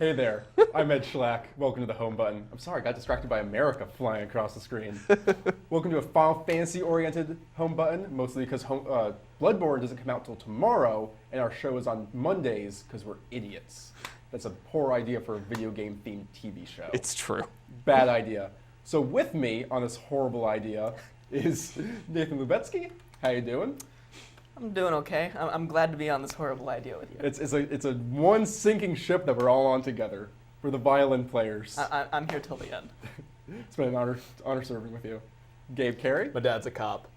Hey there, I'm Ed Schlack. Welcome to the home button. I'm sorry, I got distracted by America flying across the screen. Welcome to a Final Fantasy-oriented home button, mostly because Bloodborne doesn't come out till tomorrow, and our show is on Mondays because we're idiots. That's a poor idea for a video game-themed TV show. It's true. Bad idea. So with me on this horrible idea is Nathan Lubetsky. How you doing? I'm doing okay. I'm glad to be on this horrible idea with you. It's a one sinking ship that we're all on together. We're the violin players. I'm here till the end. It's been an honor serving with you. Gabe Carey? My dad's a cop.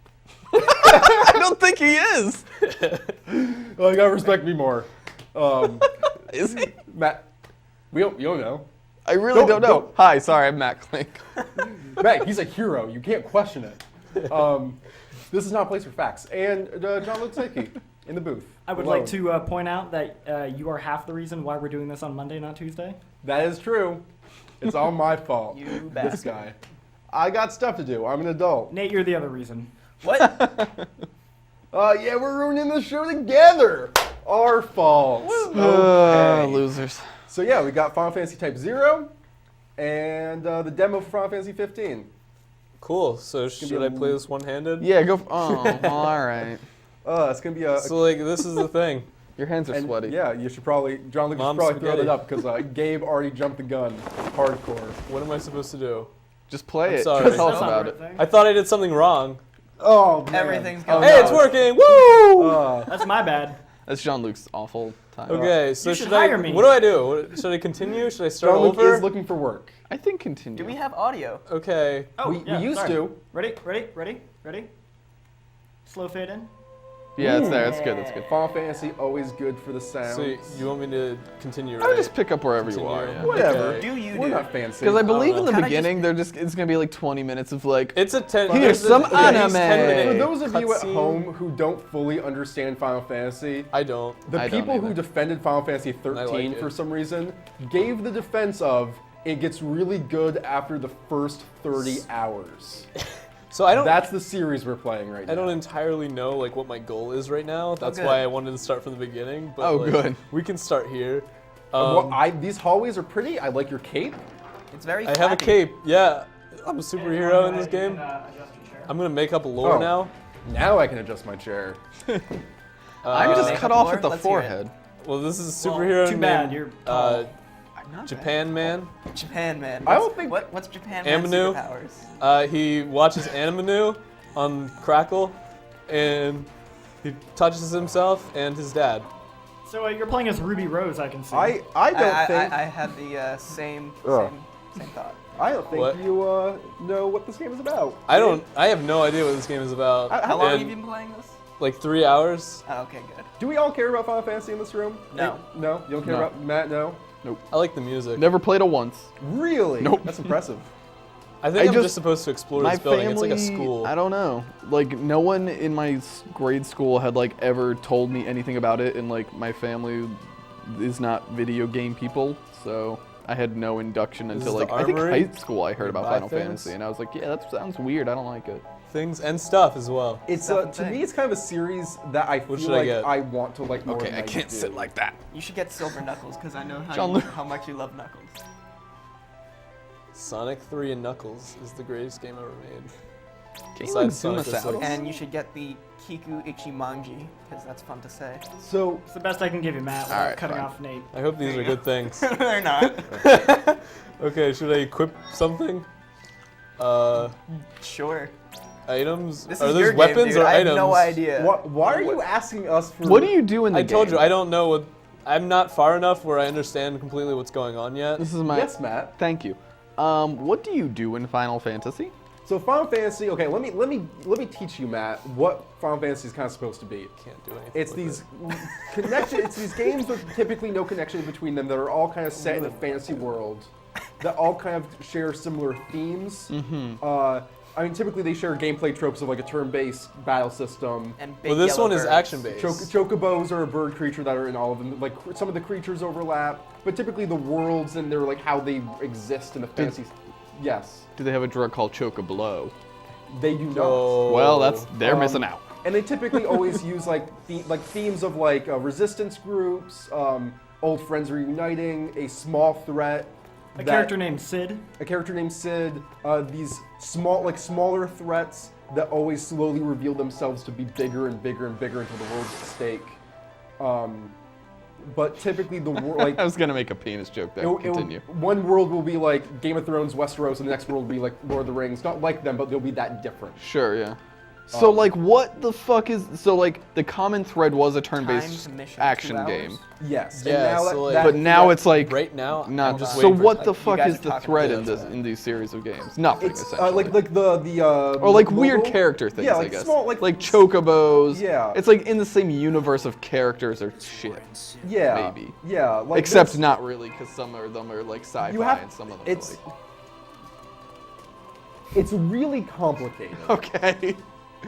I don't think he is. Well, you gotta respect me more. Is he? Matt, you don't know. I really don't know. Don't. Hi, sorry, I'm Matt Klink. Matt, he's a hero. You can't question it. This is not a place for facts. And John Lutzicki in the booth. I would alone. like to point out that you are half the reason why we're doing this on Monday, not Tuesday. That is true. It's all my fault. You This bastard. guy. I got stuff to do. I'm an adult. Nate, you're the other reason. What? Yeah, we're ruining the show together. Our fault. Okay. Losers. So yeah, we got Final Fantasy Type 0 and the demo for Final Fantasy 15. Cool. So gonna should be I a- play this one-handed? Yeah, go. All right. It's gonna be a. So like this is the thing. Your hands are and, sweaty. Yeah, you should probably. John Lucas should Mom's probably throw spaghetti. it up because Gabe already jumped the gun, hardcore. What am I supposed to do? Just play I'm it. sorry. Tell us That's not about the it. right thing. I thought I did something wrong. Oh man. Everything's Oh, going Hey, no. it's working! Woo! That's my bad. That's Jean-Luc's awful time. Okay, so You should should I? hire me. What do I do? Should I continue? Should I start John Luke over? is looking for work. I think continue. Do we have audio? Okay. Oh, we yeah, used sorry. to. Ready? Slow fade in. Yeah, it's there. That's good. That's good. Final Fantasy always good for the sound. So you want me to continue? I would Right? just pick up wherever you Continue. are. Yeah. Whatever. Okay. Do you We're do? not fancy. Because I believe in the Can I beginning, it's gonna be like 20 minutes of like. It's a 10. Here's there's some at least anime. 10-minute For those of you at cutscene. home who don't fully understand Final Fantasy, I don't. the I don't people who either. defended Final Fantasy 13 like it. for some reason gave the defense of it gets really good after the first 30 hours. So I don't. That's the series we're playing right now. I don't entirely know like what my goal is right now. That's good. why I wanted to start from the beginning. But Oh, like, good. We can start here. Well, these hallways are pretty. I like your cape. It's very I have a flappy. cape. Yeah, I'm a superhero in this game. I'm gonna make up a lore Oh. now. Now I can adjust my chair. I'm just Make cut up off lore? at the Let's hear it. forehead. Well, this is a superhero too bad, named you're tall. I'm not Japan Man. Japan Man. I don't think- What's Japan Man's Aminu. superpowers? He watches Animanu on Crackle, and he touches himself and his dad. So you're playing as Ruby Rose, I can see. I don't think I had the same Ugh. thought. I don't think What? you know what this game is about. I don't. I have no idea what this game is about. How long And, have you been playing this? Like 3 hours. Oh, okay, good. Do we all care about Final Fantasy in this room? No. No? You don't care No. about Matt? No? I like the music. Never played it once. Really? Nope. That's impressive. I think I I'm just- just supposed to explore My this building. family, It's like a school. I don't know. Like no one in my grade school had like ever told me anything about it, and like my family is not video game people, so I had no induction This until is like the I think armory? high school. I heard You about buy Final things? Fantasy, and I was like, yeah, that sounds weird. I don't like it. Things and stuff as well. It's Stuff and to me, things. it's kind of a series that I feel should I like get? I want to like more Okay, than I can't do. sit like that. You should get Silver Knuckles because I know John how much you love Knuckles. Sonic 3 and Knuckles is the greatest game ever made. Can you Besides like zoom Sonic us the out? Six. And you should get the Kiku Ichimonji because that's fun to say. So It's the best I can give you, Matt, without Alright, cutting fine. off Nate. I hope these are good things. They're not. Okay, should I equip something? Sure. Items? This Are is those your game, weapons dude. or I have items? no idea. why are you asking us for? What do you do in the I game? told you, I don't know what. I'm not far enough where I understand completely what's going on yet. This is my. Yes, Matt. Thank you. What do you do in Final Fantasy? So Final Fantasy. Okay, let me teach you, Matt, what Final Fantasy is kind of supposed to be. Can't do anything. It's with these it. connection. It's these games with typically no connection between them that are all kind of set in a fantasy world, that all kind of share similar themes. I mean, typically they share gameplay tropes of like a turn-based battle system. And big Well, this yellow one is birds. action-based. Chocobos are a bird creature that are in all of them. Like some of the creatures overlap, but typically the worlds and they're like how they exist in the fantasy. Yes, Do they have a drug called Chocoblo? they do not. Oh. Well, they're Um, missing out. And they typically always use like themes of like resistance groups, old friends reuniting, a small threat. A character named Sid. A character named Sid. These smaller threats that always slowly reveal themselves to be bigger and bigger and bigger until the world's at stake. But typically the world, like I was gonna make a penis joke there. Continue. one world will be like Game of Thrones, Westeros, and the next world will be like Lord of the Rings. Not like them, but they'll be that different. Sure, yeah. So like, what the fuck is? So like, the common thread was a turn-based Time to mission, 2 action hours? game, Yes. and Yeah, now so, like- but now it's like Right now, not. I'm just So waiting for- what the you fuck guys is are the talking thread about in these series of games? Nothing It's essentially. like the or like weird logo? character things, Yeah, I like guess. small like chocobos. Yeah. It's like in the same universe of characters or shit. Yeah. maybe. Yeah. Like Except there's- not really, because some of them are like you sci-fi have. and some of them It's. are like. It's really complicated. Okay.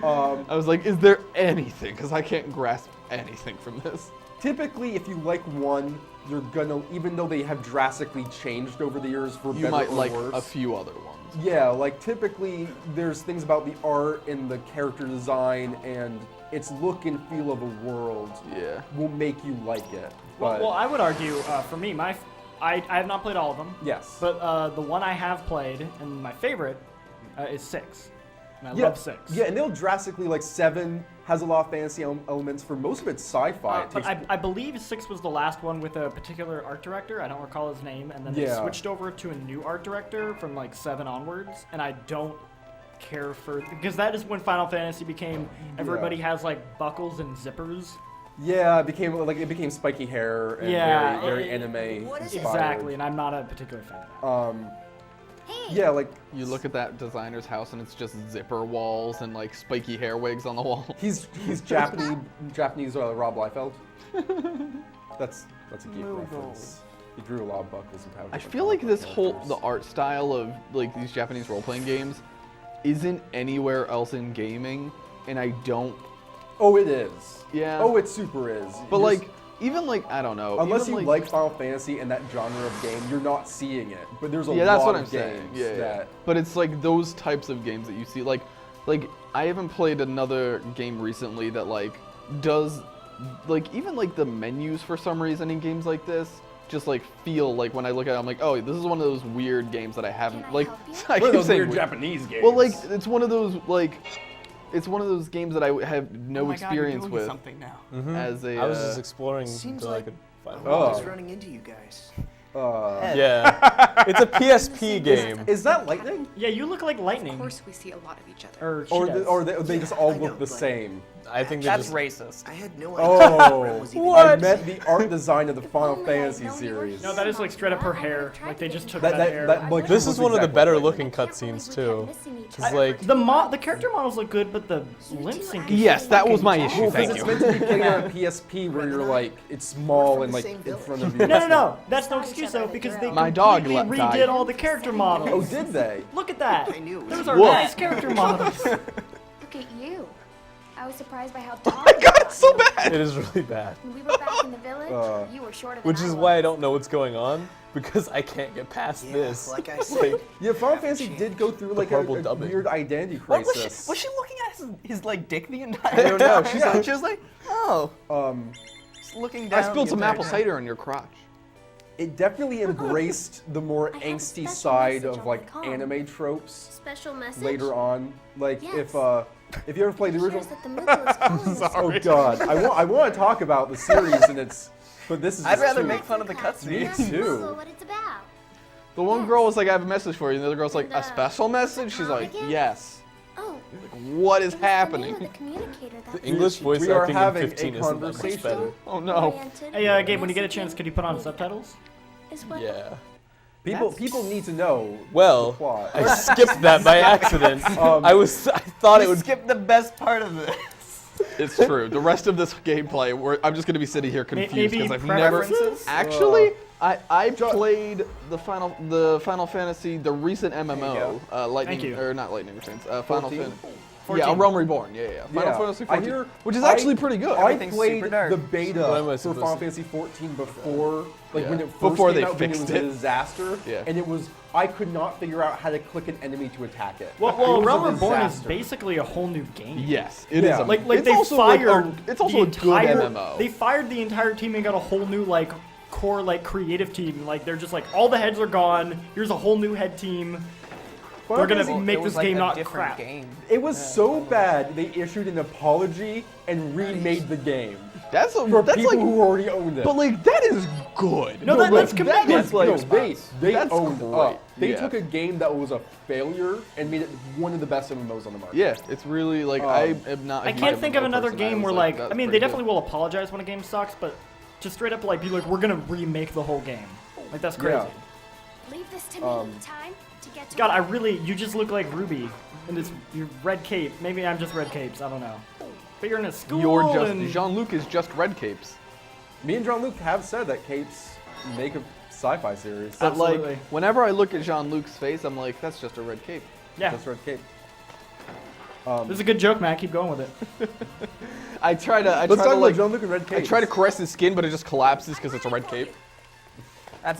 I was like, is there anything? Because I can't grasp anything from this. Typically, if you like one, you're gonna, even though they have drastically changed over the years for You better might or like worse. a few other ones. Yeah, like typically there's things about the art and the character design and its look and feel of a world Yeah. will make you like it. Well, But I would argue, for me, I have not played all of them. yes. But the one I have played and my favorite is 6. And I yeah, love 6. Yeah, and they'll drastically, like 7 has a lot of fantasy elements. For most of it's sci-fi. It But takes- I believe 6 was the last one with a particular art director. I don't recall his name. And then they Yeah. switched over to a new art director from like 7 onwards. And I don't care for... Because that is when Final Fantasy became... Everybody has like buckles and zippers. yeah, it became spiky hair and Yeah, very anime What is it? inspired. Exactly. And I'm not a particular fan of that. Hey, Yeah, like You look at that designer's house and it's just zipper walls and like spiky hair wigs on the wall. he's Japanese Rob Liefeld. That's a geek reference. He drew a lot of buckles and powder. I feel like this the art style of like these Japanese role-playing games isn't anywhere else in gaming, and I don't. Oh, it is. Yeah. Oh, it super is. But You're like, even like I don't know. unless even, you like Final Fantasy and that genre of game, you're not seeing it. But there's a yeah, lot that's what of I'm saying. games Yeah, yeah. that But it's like those types of games that you see. Like I haven't played another game recently that like does like even like the menus for some reason in games like this just like feel like when I look at it, I'm like, oh, this is one of those weird games that I haven't Can I like. help you? I one of keep those saying weird weird. Japanese games. Well, like it's one of those like. It's one of those games that I have no Oh my God, you're experience doing with something now. as a. I was just exploring Seems until I like could find I'm one. always Oh. running into you guys. Yeah, it's a PSP game. is that lightning? Yeah, you look like Of lightning. course, we see a lot of each other. Or she Or does. they just all I know, look the but- same. I think they That's just racist. I had no Oh, idea Ren was even I in meant this. the art design of the Final Oh, I Fantasy know you were series. No, that is like straight up her hair. Like they just took That- that, that- hair. that, like, This looks is one of the exactly better like looking I can't believe cutscenes we too. kept missing each Cause other. like The character models look good, but the lip sync. is Yes, that was my fucking issue. Well, Thank because you. it's meant to be played on a PSP where you're like, it's small and like in front of you. No. That's no excuse though, because they My dog completely died. redid all the character Oh, models. did they? Look at that. I knew it was Those you. are Woof. nice character models. Look at you. I was surprised by how tall My you God, got. it's so bad. it is really bad. When we were back in the village, you were shorter than Which I is was. why I don't know what's going on because I can't get past Yeah, this. like I said. Yeah, Final Fantasy did go through like a horrible dubbing. weird identity What crisis. was she looking at his like dick the entire I don't know, she's time? like- She was like, oh, just looking down. I spilled the some entire apple time. cider on your crotch. It definitely embraced the more I have a angsty special side message of on like my com. anime tropes Special message. later on. Like Yes. if you ever played the It original. shows that the Moogle is calling us. Oh God, I want to talk about the series and it's, but this is. I'd just rather too- make fun of the Me cutscenes. too. Moogle, what it's about. The one girl was like, I have a message for you. And the other girl's like, And, a special message? She's like, again? yes. Oh, What is it was the name happening? of the communicator that The English voice We are acting having in 15 a isn't that much conversation. better. Oh no. oriented Hey, Gabe, when you get a messaging chance, could you put on subtitles? is what Yeah. People need to know Well, the plot. I skipped that by accident. I thought it would skip the best part of this. It's true. The rest of this gameplay, I'm just gonna be sitting here confused Maybe because I've never. preferences? Actually, I played the Final Fantasy, the recent MMO, Lightning Thank you. or not Lightning Returns, Final 14? Fantasy. Yeah, A Realm Reborn. Yeah. Final Yeah. Fantasy I 14, hear- which is I- actually pretty good. I Everything's played super dark. the What am I beta for supposed Final to- Fantasy 14 before, like Yeah. when it first Before came they out, when it fixed was a it. disaster. Yeah. And it was, I could not figure out how to click an enemy to attack it. Well, It was a Realm Reborn is disaster. basically a whole new game. Yes, it is. Yeah. Like it's they also fired. like it's also the a good entire, MMO. They fired the entire team and got a whole new like core like creative team. Like they're just like all the heads are gone. Here's a whole new head team. We're gonna Well, make it was this like game a not different crap. game. It was so bad they issued an apology and remade the game That's for that's people like, who already owned it. but like that is good. No, that's commitment. That is like, no, they that's owned great. up. They Yeah. took a game that was a failure and made it one of the best MMOs on the market. Yeah, it's really like I am not. I can't think of another game where like that's I mean pretty they definitely good. will apologize when a game sucks, but just straight up like be like we're gonna remake the whole game. Like that's crazy. Yeah. Leave this to me. Time to get to God, I work. really you just look like Ruby in this your red cape. Maybe I'm just red capes. I don't know. But you're in a school. You're just and Jean-Luc is just red capes. Me and Jean-Luc have said that capes make a sci-fi series. But like Absolutely. whenever I look at Jean-Luc's face, I'm like, that's just a red cape. yeah. That's red cape. This is a good joke, Matt. Keep going with it. I try to Let's talk like about Jean-Luc and red I capes. try to caress his skin, but it just collapses because it's a red cape.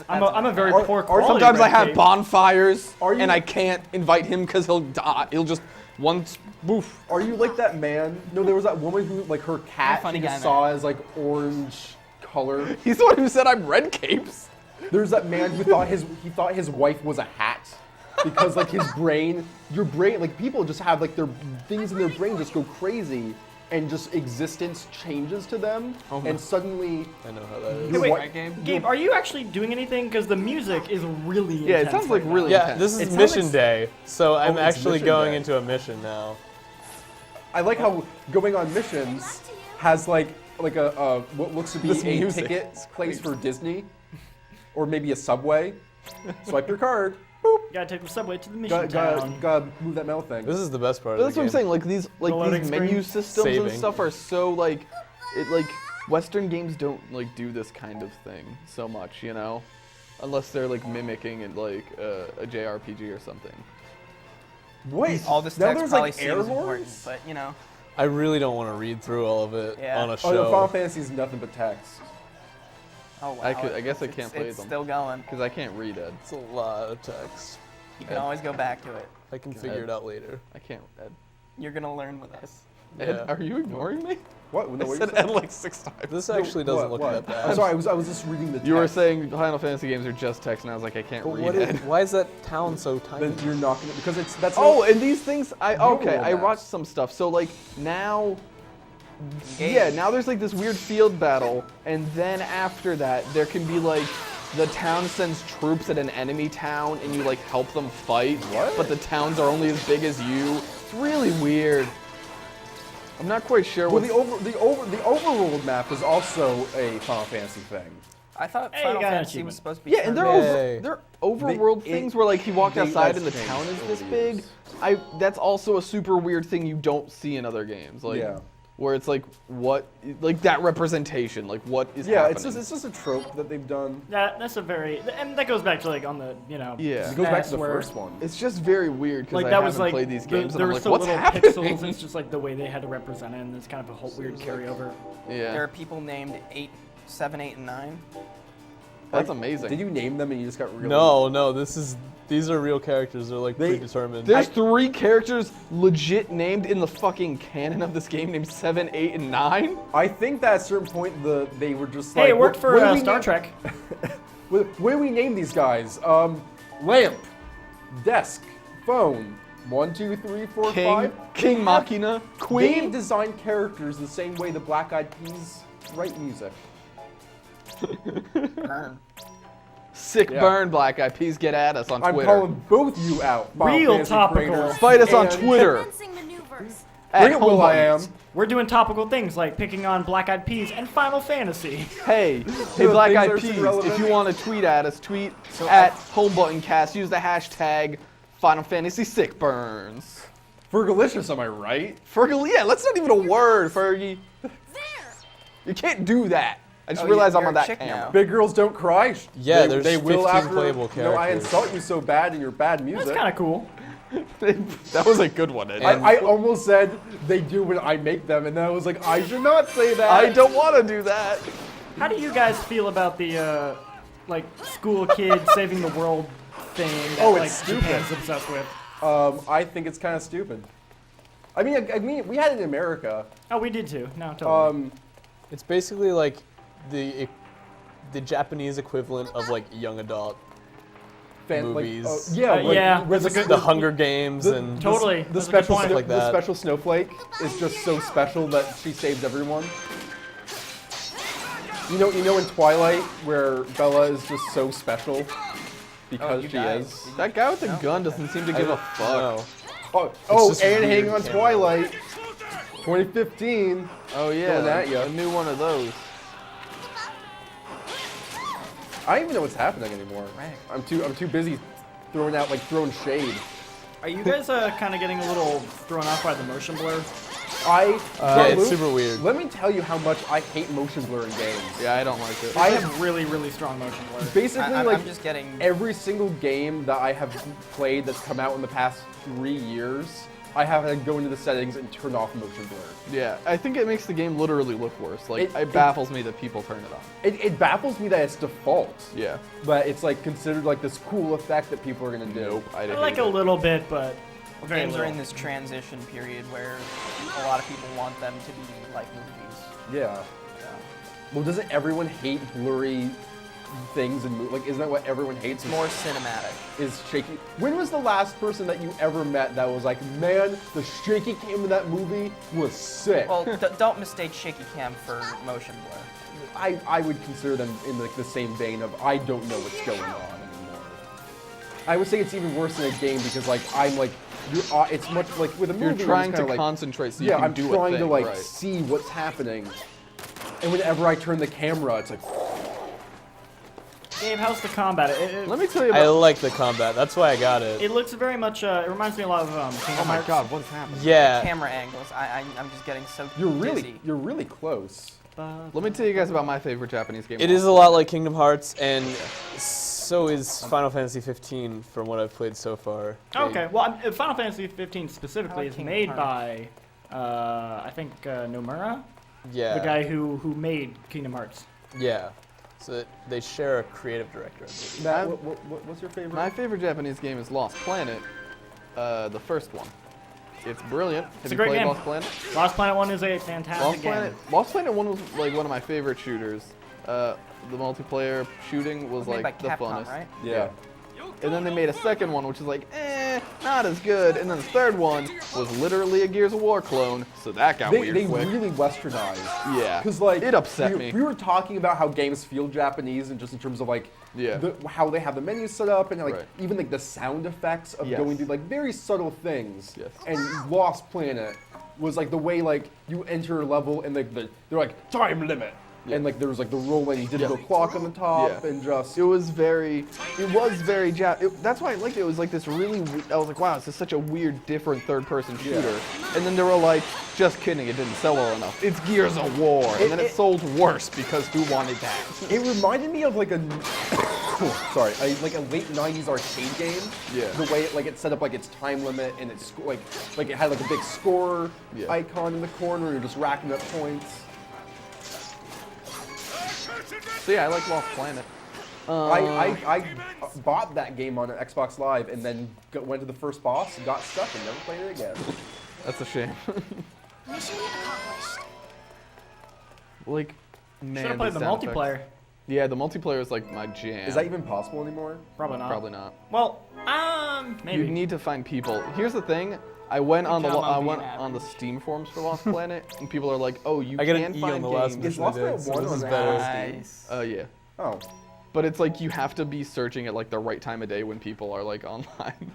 I'm a very Are- poor are- quality. Sometimes red I have cape. bonfires, Are you- and I can't invite him because he'll die. He'll just once boof. Are you like that man? No, there was that woman who, like, her cat funny she guy, just man. saw as like orange color. He's the one who said I'm red capes. There's that man who thought his wife was a hat because like your brain, like people just have like their things in their brain just go crazy and just existence changes to them and suddenly I know how that is. your wait, wi- Gabe, are you actually doing anything? Because the music is really Yeah, it intense sounds like right really now. Yeah, intense. this It is sounds mission like- day, so I'm it's actually mission going day. into a mission now. I like how going on missions has like a what looks to be This a music. ticket place for Disney or maybe a Subway. Swipe your card. You gotta take the subway to the mission town. Gotta move that metal thing. This is the best part But of that's the what I'm game. saying. Like these loading menu screen? systems and Saving. stuff are so like, it like Western games don't like do this kind of thing so much, you know, unless they're like mimicking it like a JRPG or something. Wait, All this now text there's probably like air seems important, horns. but you know. I really don't want to read through all of it Yeah. on a Oh, show. no, Final Fantasy is nothing but text. Oh wow. I guess I it's- can't play it's them. still going. Because I can't read Ed. It's a lot of text. You can always go back to it. I can figure it out later. I can't Ed. You're gonna learn with us. Ed, Yeah. are you ignoring me? What? No, I what said you Ed said? like 6 times. This actually doesn't look that bad. I'm sorry, I was just reading the text. You were saying Final Fantasy games are just text, and I was like, I can't But read what Ed. is, why is that town so tiny? Then you're not gonna because that's Oh, not- and these things, I okay, I maps. watched some stuff. So like now, Engage. yeah, now there's like this weird field battle, and then after that, there can be like the town sends troops at an enemy town, and you like help them fight. What? But the towns are only as big as you. It's really weird. I'm not quite sure Well, what. the overworld map is also a Final Fantasy thing. I thought Hey, you Final got an Fantasy achievement. was supposed to be. Yeah, and they're Yay. they're overworld They- things where like he walked they- outside and the that's town is changed this over big. years. That's also a super weird thing you don't see in other games. Like Yeah. where it's like what like that representation, like what is Yeah, happening. it's just a trope that they've done. Yeah, that's a very and that goes back to like on the Yeah. It goes back to the where- first one. It's just very weird because like I that haven't was like played these games there and I'm were like, so what's little happening? pixels. It's just like the way they had to represent it, and it's kind of a whole weird carryover. Yeah, There are people named 8, 7, 8, and 9. that's amazing. Did you name them and you just got really? No, these are real characters. They're like They- predetermined. There's 3 characters legit named in the fucking canon of this game named 7, 8, and 9. I think that at a certain point they were just like. Hey, it worked for what do we Star name- Trek. What do we name these guys? Lamp, desk, phone. 1, 2, 3, 4, 5. King Machina, They Queen. design characters the same way the Black Eyed Peas write music. Burn. Sick Yeah. burn, Black Eyed Peas, get at us on I'm Twitter. calling both you out. Final Real Fantasy topical. creators. Fight us on And- Twitter. Commencing maneuvers. at Bring it, Will I Homebodies. Am. We're doing topical things like picking on Black Eyed Peas and Final Fantasy. Hey, hey, the Black things Eyed are Peas, irrelevant. if you want to tweet at us, tweet at HomebuttonCast. Use the hashtag Final Fantasy Sick Burns. Fergalicious, am I right? Fergie, yeah, that's not even a word, Fergie. There. You can't do that. I just Oh, realized I'm you're on a that chick camera. now. Big girls don't cry. Yeah, they, there's they will 15 after. playable You know, I characters. insult you so bad in your bad music. That's kind of cool. That was a good one, Ed. I almost said they do when I make them, and then I was like, I should not say that. I don't want to do that. How do you guys feel about the like school kid saving the world thing that Oh, like it's stupid. Japan's obsessed with? I think it's kind of stupid. I mean, we had it in America. Oh, we did too. No, totally. It's basically like the Japanese equivalent of like young adult movies. yeah, where that's a good- the Hunger Games the- and Totally. The That's a good special, point. like the that. special snowflake is just so special that she saves everyone. You know in Twilight where Bella is just so special because you she died. is. That guy with the gun doesn't seem to give a fuck. No. Oh, just and weird hanging on camera. Twilight, 2015. Oh yeah, Going at ya. a new one of those. I don't even know what's happening anymore. I'm too busy throwing shade. Are you guys kind of getting a little thrown off by the motion blur? Yeah, Luke, it's super weird. Let me tell you how much I hate motion blur in games. Yeah, I don't like it. I I have have really, really strong motion blur. basically I'm just getting. every single game that I have played that's come out in the past 3 years, I have to go into the settings and turn off motion blur. Yeah, I think it makes the game literally look worse. Like, It- it baffles me that people turn it on. It baffles me that it's default. Yeah. But it's like considered like this cool effect that people are gonna do. Nope. I I didn't like a little bit, but very Games are little. in this transition period where a lot of people want them to be like movies. Yeah. Well, doesn't everyone hate blurry things and like isn't that what everyone hates? It's more cinematic. Is shaky. When was the last person that you ever met that was like, man, the shaky cam in that movie was sick? Well, don't mistake shaky cam for motion blur. I would consider them in like the same vein of I don't know what's going on anymore. I would say it's even worse in a game because like I'm like it's much like with a movie. You're where trying it's to kinda, like, concentrate so you yeah, can I'm do a trying thing, to like right. see what's happening, and whenever I turn the camera, it's like Gabe, how's the combat? Let me tell you I about. like the combat. That's why I got it. It looks very much. It reminds me a lot of Kingdom Oh my Hearts. god, what is happening? Yeah. Camera angles. I'm just getting so you're dizzy. really close. Let me tell you guys about my favorite Japanese game. It is a lot like Kingdom Hearts, and so is Final Fantasy 15 from what I've played so far. Okay, well, Final Fantasy 15 specifically I like is Kingdom made Hearts. by, I think Nomura, Yeah. the guy who made Kingdom Hearts. Yeah. So they share a creative director. I believe. Matt, I'm- what's your favorite? My favorite Japanese game is Lost Planet, the first one. It's brilliant. Have a you great played game. Lost Planet? Lost Planet 1 is a fantastic game. Lost Planet 1 was like one of my favorite shooters. The multiplayer shooting was Made by like the Capcom, funnest. right? yeah. And then they made a second one, which is like, not as good. And then the third one was literally a Gears of War clone, so that got They weird quick. really westernized. Yeah. Because like It upset we, me. We were talking about how games feel Japanese, and just in terms of like Yeah. how they have the menus set up, and like Right. even like the sound effects of Yes. going through like very subtle things. Yes. And Lost Planet was like the way like you enter a level and like they're like time limit, and like there was like the rolling digital clock on the top, Yeah. and just It was very that's why I liked it. It was like this really, I was like, wow, this is such a weird, different third-person shooter. And then they were like, just kidding, it didn't sell well enough. It's Gears of War. And then it sold worse because who wanted that? it reminded me of like a sorry, like a late '90s arcade game. Yeah. The way it set up like its time limit and it's like it had like a big score Yeah. icon in the corner. You're just racking up points. So yeah, I like Lost Planet. I bought that game on Xbox Live and then went to the first boss, got stuck, and never played it again. That's a shame. Mission accomplished. Like, man, Should have played these the sound effects. multiplayer. Yeah, the multiplayer is like my jam. Is that even possible anymore? Probably not. Probably not. Well, maybe. You need to find people. Here's the thing. I went on the job on I being went on the Steam forums for Lost Planet, and people are like, "Oh, you I got can an E find on the last games." Is mission I Lost Planet did, so 1 this is on better. Nice. Yeah. Oh. But it's like you have to be searching at like the right time of day when people are like online.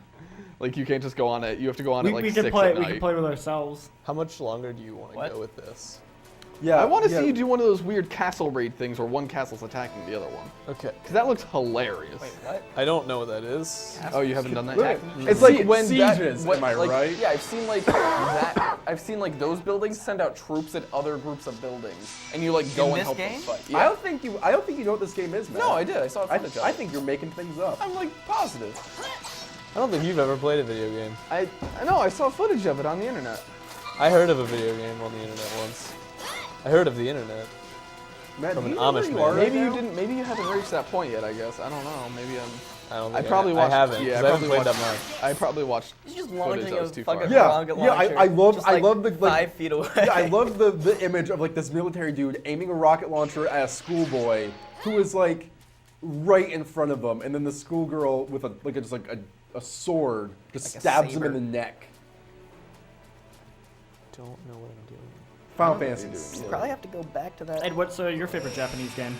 Like you can't just go on it. You have to go on we, at like we 6 could play. at We night. could play with ourselves. How much longer do you want to What? go with this? Yeah. I want to yeah. see you do one of those weird castle raid things where one castle's attacking the other one. Okay. Cause that looks hilarious. Wait, what? I don't know what that is. Oh, you haven't done that Look, yet? it's like when sieges, am I like, right? Yeah, I've seen like that. I've seen like those buildings send out troops at other groups of buildings, and you like go In and this help game? them fight. I don't think you know what this game is, man. No, I did. I saw I, footage of I it. think you're making things up. I'm like positive. I don't think you've ever played a video game. I know. I saw footage of it on the internet. I heard of a video game on the internet once. I heard of the internet. Matt, From do an you know where Amish you man. are right Maybe you now? didn't. Maybe you haven't reached that point yet. I guess. I don't know. Maybe I don't I think probably watched. I haven't. Yeah, 'cause I I haven't probably played watched. that much. I probably watched. He's just footage launching that a was too far. fucking Yeah, rocket yeah, launcher. I love- just, I like, love the, like- 5 feet away. Yeah, I love the image of like this military dude aiming a rocket launcher at a schoolboy who is like right in front of him, and then the schoolgirl with a sword just Like a stabs him in saber. the neck. Don't know what I'm doing. Final Fantasy. You probably have to go back to that. Ed, what's your favorite Japanese game?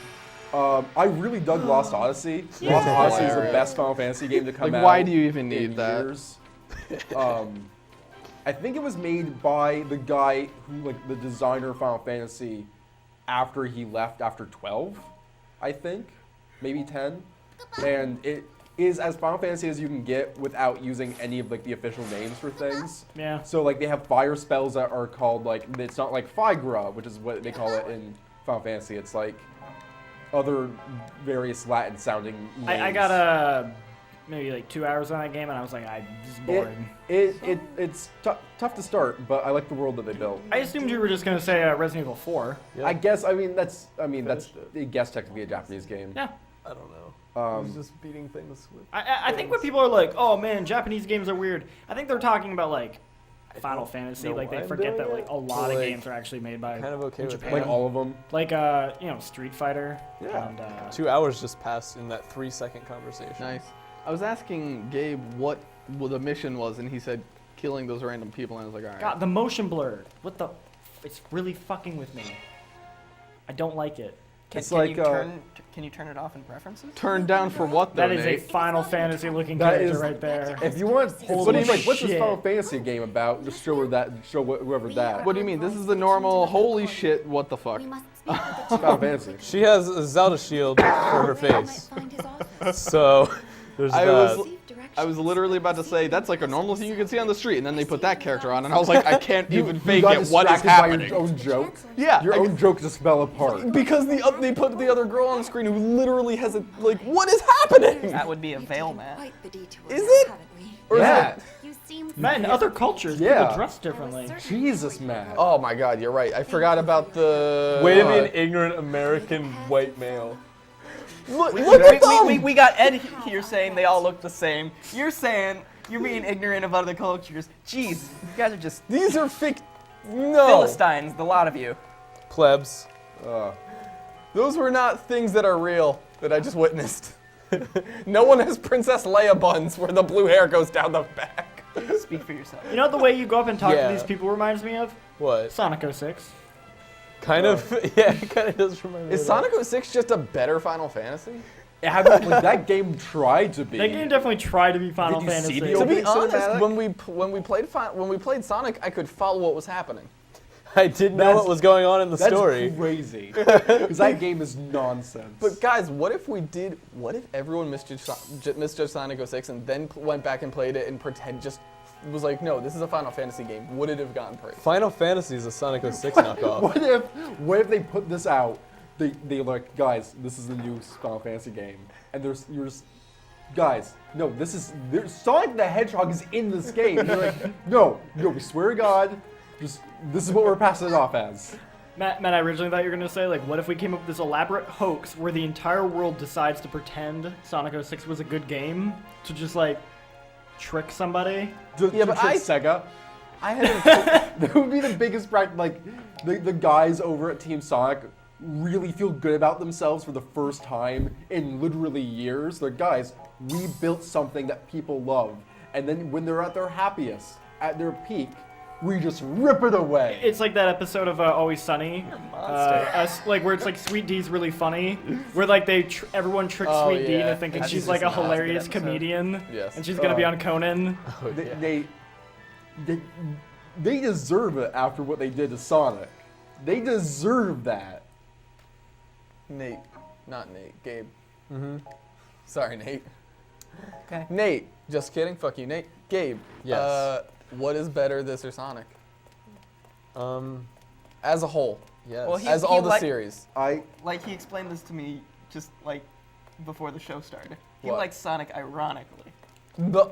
I really dug Lost Odyssey. Lost Odyssey is the Hilarious. best Final Fantasy game to come Like, out. why do you even in need that? years. I think it was made by the guy who, like, the designer of Final Fantasy, after he left after 12, I think, maybe 10, and it is as Final Fantasy as you can get without using any of like the official names for things. Yeah. So like they have fire spells that are called like it's not like Figra, which is what they call it in Final Fantasy. It's like other various Latin sounding names. I got maybe like 2 hours on that game, and I was like, this is boring. It's tough to start, but I like the world that they built. I assumed you were just gonna say Resident Evil 4. Yeah. I guess that's Finished I guess technically a Japanese game. Yeah. I don't know. I was just beating things with. I think when people are like, oh man, Japanese games are weird, I think they're talking about like Final Fantasy. know Like they why I'm forget doing that like it, a lot but, of like, games are actually made by kind of okay in with Japan. Like all of them. Like Street Fighter. Yeah. And, 2 hours just passed in that 3-second conversation. Nice. I was asking Gabe what the mission was, and he said killing those random people, and I was like, all right. God, the motion blur. What the? It's really fucking with me. I don't like it. It's Can like, you turn it off in preferences? Turned down for what though? That is a Nate? Final Fantasy looking That character is- right there. If you want, Holy what do you like? What's this shit. Final Fantasy game about? Just show her that. Show whoever that. What do you mean? This is the normal. Holy shit! What the fuck? We must speak with the Final Fantasy. She has a Zelda shield for her face. So there's I that. was- I was literally about to say that's like a normal thing you can see on the street, and then they put that character on, and I was like, I can't even fake got it. What is distracted by happening? your own joke. Yeah, Your own joke just fell apart. because they put the other girl on the screen who literally has a like. What is happening? That would be a veil, man. Is it? Or is Yeah. it? You seem Matt, in other cultures, Yeah. people dress differently. Jesus, Matt. Oh my God, you're right. I forgot about the. Way to be an ignorant American white male. Look We, at them! we got Ed here saying they all look the same. You're saying you're being ignorant of other cultures. Jeez, you guys are just These are fake. No, Philistines, the lot of you. Plebs. those were not things that are real that I just witnessed. No one has Princess Leia buns where the blue hair goes down the back. Speak for yourself. You know the way you go up and talk Yeah. to these people reminds me of What? Sonic 06. Kind of. Yeah, it kind of does remind me. Is of that. Sonic 06 just a better Final Fantasy? It hasn't, like, that game tried to be. That game definitely tried to be Final Did you see Fantasy. the To opening be honest, cinematic? when we played Sonic, I could follow what was happening. I didn't know That's- what was going on in the That's story. crazy. Because that game is nonsense. But guys, what if everyone misjudged Sonic 06 and then went back and played it and was like, no, this is a Final Fantasy game? Would it have gone praise? Final Fantasy is a Sonic 06 knockoff. what if they put this out? They like, guys, this is the new Final Fantasy game, and you're just, guys, no, Sonic the Hedgehog is in this game. You're like, no, we swear to God, this is what we're passing it off as. Matt, I originally thought you were going to say, like, what if we came up with this elaborate hoax where the entire world decides to pretend Sonic 06 was a good game to just, like, trick somebody? Yeah, but Sega. I had That would be the biggest practice. Like, the guys over at Team Sonic really feel good about themselves for the first time in literally years. They're, guys, we built something that people love. And then when they're at their happiest, at their peak, we just rip it away. It's like that episode of Always Sunny, like where it's like Sweet D's really funny, where like everyone tricks Oh, Sweet D yeah. into thinking That's she's just like a not a good hilarious episode. comedian, Yes. and she's gonna be on Conan. They deserve it after what they did to Sonic. They deserve that. Nate, not Nate, Gabe. Sorry, Nate. Okay. Nate, just kidding. Fuck you, Nate. Gabe. Yes. What is better, this or Sonic? Um, As a whole. yes. Well, he- As all the like- series. Like he explained this to me just like before the show started. He What? likes Sonic ironically.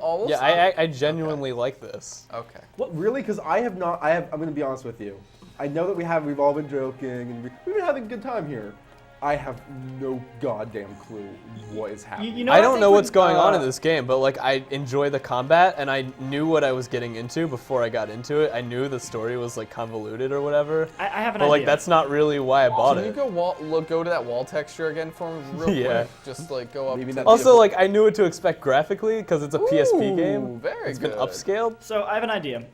All of yeah, Sonic? I genuinely like this. Okay. What, really? Because I'm going to be honest with you. I know that we've all been joking and we've been having a good time here. I have no goddamn clue what is happening. You know, I don't know think what's going on in uh, this game, but like I enjoy the combat, and I knew what I was getting into before I got into it. I knew the story was like convoluted or whatever. I have an But idea. like that's not really why I bought Can you it. go to that wall texture again for me real Yeah. quick? Just like go up. Maybe to not- the- Also, like I knew what to expect graphically because it's a PSP Ooh, game. very It's been good. upscaled. So I have an idea.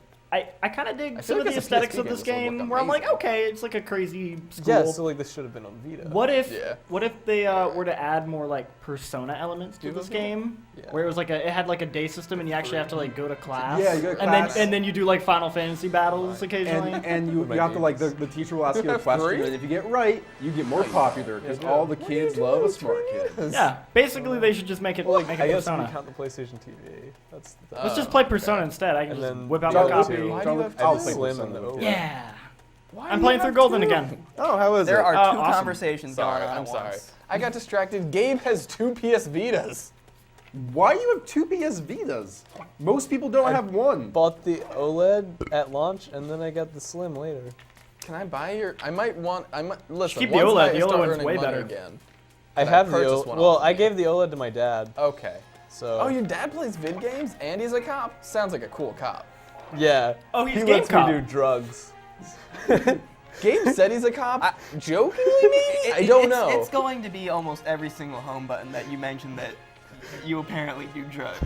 I kind of dig I some feel of like the as a aesthetics PSP of this game, this would game, look where I'm like, amazing. okay, it's like a crazy school. Yeah, so like this should have been on Vita. What if Yeah. they were to add more like persona elements to this game, Yeah. where it was like it had like a day system and you actually have to like go to class. Yeah, you go to and class. then you do like Final Fantasy battles occasionally. And you With have to my like the teacher will ask you a have question, three? and if you get right, you get more popular because all the kids love a smart kid. Yeah, basically they should just make it Well, like make I it guess we Persona. count the PlayStation TV. That's the Let's just play Persona instead. I can And just then whip out my John, copy. Why do you have I'll two? play Slim Persona and with the you. Yeah. Why I'm do playing you through have Golden two? again. Oh, how is There it? are two awesome. conversations Sorry, going on I'm at sorry. once. I got distracted. Gabe has 2 PS Vitas. Why do you have 2 PS Vitas? Most people don't have one. Bought the OLED at launch, and then I got the Slim later. Can I buy your? I might listen. Keep the once OLED. I The start OLED one's earning way money better. Again. I Can I have the purchase OLED. one Well, off I of gave the OLED to my dad. Okay. So Oh, your dad plays vid games and he's a cop. Sounds like a cool cop. yeah. Oh, he's he Game lets Cop. me do drugs. Gabe said he's a cop. Jokingly, maybe? I don't know. It's going to be almost every single home button that you mentioned that you apparently do drugs.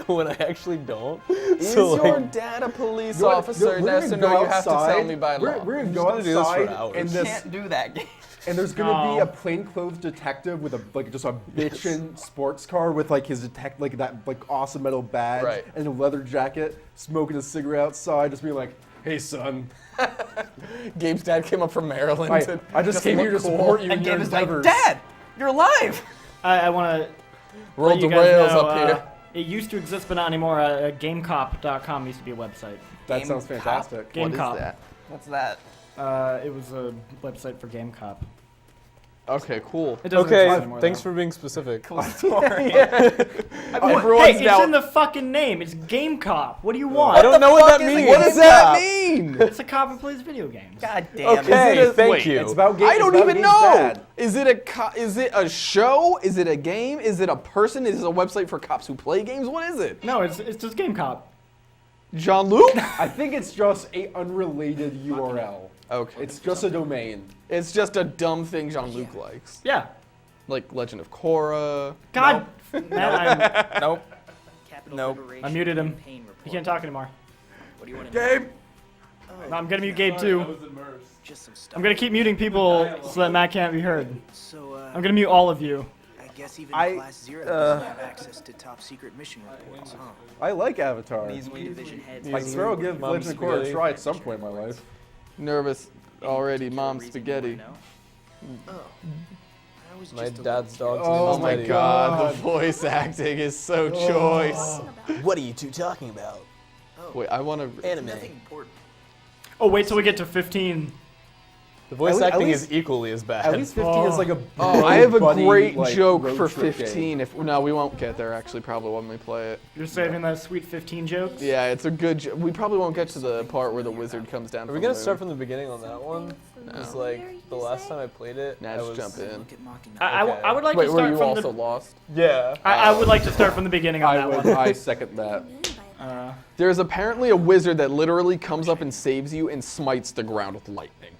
When I actually don't. Is So, your like, dad a police You know what? officer? We're Yes or gonna no, go you have to outside. tell me by We're law. gonna just go gonna do this for outside hours. and You this can't do that game. and there's gonna be No. a plainclothes detective with just a bitchin' sports car with like his that awesome metal badge Right. and a leather jacket, smoking a cigarette outside, just being like, "Hey son, Gabe's dad came up from Maryland. I just came here to look cool. support you in And your Gabe is like, endeavors." Dad, you're alive! I want to Rolled you the guys rails know, up here. It used to exist, but not anymore. GameCop.com used to be a website. That Game sounds cop. fantastic. Game What is Cop. that? What's that? It was a website for Game Cop. Okay, cool. It doesn't okay, exist anymore, thanks though. for being specific. Cool story. Everyone's Hey, it's now. in the fucking name. It's Game Cop. What do you want? I don't know what that is means. it? What does that mean? It's a cop who plays video games. God damn Okay, it. Is it a- thank wait, you. It's about I don't even Gabe's know. dad. Is it a show? Is it a game? Is it a person? Is it a website for cops who play games? What is it? No, it's just Game Cop. Jean-Luc? I think it's just a unrelated URL. Okay. It's just a domain. It's just a dumb thing Jean-Luc likes. Yeah. Like Legend of Korra. God, man, Nope. Capital Nope. Liberation I muted him. Campaign report. He can't talk anymore. What do you want to know? Gabe. No, I'm gonna mute Gabe too. Just some stuff. I'm gonna keep muting people so that Matt can't be heard. So, I'm gonna mute all of you. I guess even I- Class Zero doesn't have access to top secret mission reports, huh? I like Avatar. These Only division heads. I swear I'll give Mom Legend of Korra a spaghetti. try at some point in my life. Nervous already. Particular Mom reason you spaghetti. wanna know? Oh. I was My just a dad's little dog's Oh name is my Teddy. God. the voice acting is so choice. What are you two talking about? Oh, Wait, I want to. Anime. nothing important. Oh, wait till we get to 15. The voice At acting least- is equally as bad. At least 15 is like a Oh, I have a buddy, great like, joke road for trip game. 15. If no, we won't get there. Actually, probably when we play it. You're saving those sweet 15 jokes? Yeah, it's a good. We probably won't get to the part where the wizard comes down. Are we gonna start from the beginning on that one? Because like the last time I played it, Nah, I just was jump in. Look at Machina. I would like Wait, to were start you from also the. lost? Yeah. I would like to start from the beginning on that one. I second that. There's apparently a wizard that literally comes up and saves you and smites the ground with lightning.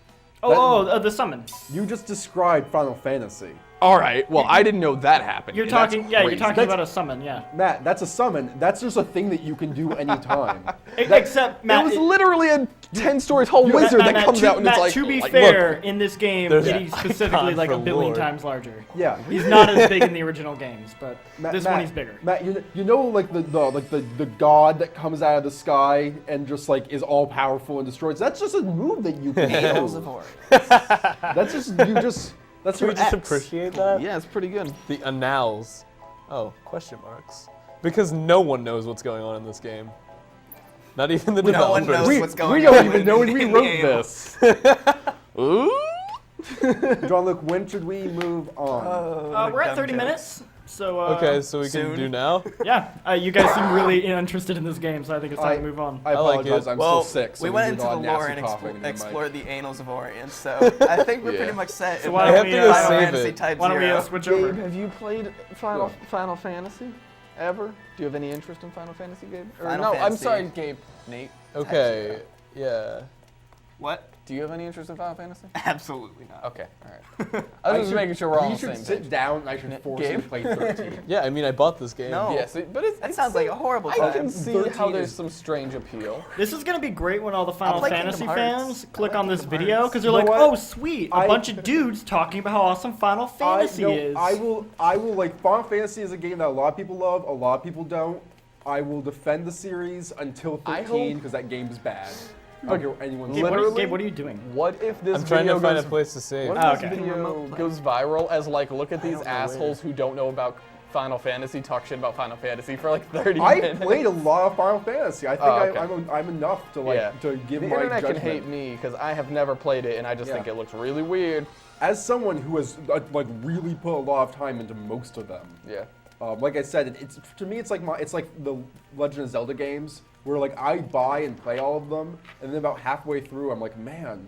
The summon. You just described Final Fantasy. All right. Well, I didn't know that happened. You're That's talking, yeah, you're crazy. talking about a summon, yeah. Matt, that's a summon. That's just a thing that you can do anytime. Except, Matt, It was literally a 10-story tall wizard that comes out and Matt, it's like. to be like, fair, in this game, There's it an is specifically icon like a for billion Lord. times larger. Yeah. He's not as big in the original games, but this one Matt, he's bigger. Matt, you know like the god that comes out of the sky and just like is all powerful and destroys. That's just a move that you can Tales do. of Horror. That's just that's Can your we just X. appreciate that? Yeah, it's pretty good. The annals. Oh, question marks. Because no one knows what's going on in this game. Not even the No one developers. knows what's going We on. don't even know when in we the wrote game. this. Ooh. John Luke, when should we move on? We're at Dumb 30 jokes. minutes, So Okay, so we can soon. do now. yeah, you guys seem really interested in this game, so I think it's time to move on. I like apologize. it. I'm Well, still sick. So we I'm went doing into the a lot of lore nasty and coughing into the mic. explored the annals of Orient, so I think we're Yeah. pretty much set. So in why the don't have we, to go Final save Fantasy it. Type Why don't we Zero. switch Gabe, over? have you played Final Fantasy ever? Do you have any interest in Final Fantasy, Gabe? Or Final no, I'm Fantasy. sorry, Gabe. Nate. Okay. Yeah. What? Do you have any interest in Final Fantasy? Absolutely not. Okay, all right. I was just making sure we're all on You the should same sit page. down and I should force you to Gabe? play 13. Yeah, I mean, I bought this game. No. Yes, but it's, That sounds like a horrible I time. can see 13 how there's is- some strange appeal. This is gonna be great when all the Final play Fantasy Kingdom Hearts. fans I click like on this Kingdom video Hearts. because they're You like, know what? "Oh, sweet! A I- bunch of dudes talking about how awesome Final Fantasy is." I will like Final Fantasy is a game that a lot of people love, a lot of people don't. I will defend the series until I 13 hope- because that game is bad. I don't care what anyone Gabe, says. Gabe, what are you doing? What if this I'm trying video to find goes, a place to save. What if Oh, this okay. video Remote play. goes viral as like, look at these don't know assholes who don't know about Final Fantasy talk shit about Final Fantasy for like 30 I minutes? played a lot of Final Fantasy. I think Oh, okay. I'm enough to like Yeah. to give The my internet judgment. can hate me because I have never played it and I just Yeah. think it looks really weird. As someone who has like really put a lot of time into most of them. Yeah. Like I said, it's to me it's like the Legend of Zelda games where like I buy and play all of them, and then about halfway through I'm like, man,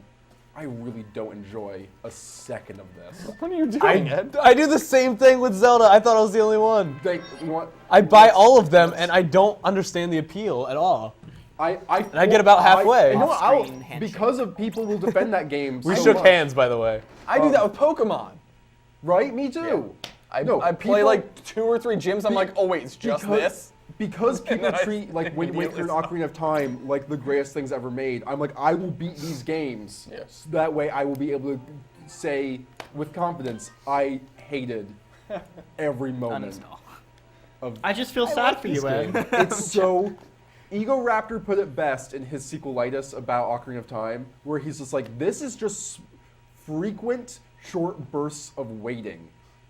I really don't enjoy a second of this. What are you doing, Ed? I do the same thing with Zelda. I thought I was the only one. You want? I buy all of them and I don't understand the appeal at all. I get about halfway. You know what, Off-screen handshake. because of people who defend that game. We so shook much, hands, by the way. I do that with Pokemon. right? Me too. I No, I play people- like 2 or 3 gyms. I'm like, oh wait, it's just this. Because people then I treat like Wind Waker and immediately Ocarina of Time like the greatest things ever made. I'm like, I will beat these games. Yeah. So that way I will be able to say with confidence, I hated every moment Uninstall. of I just feel sad for you, Ed. it's so Ego Raptor put it best in his sequelitis about Ocarina of Time, where he's just like, this is just frequent short bursts of waiting.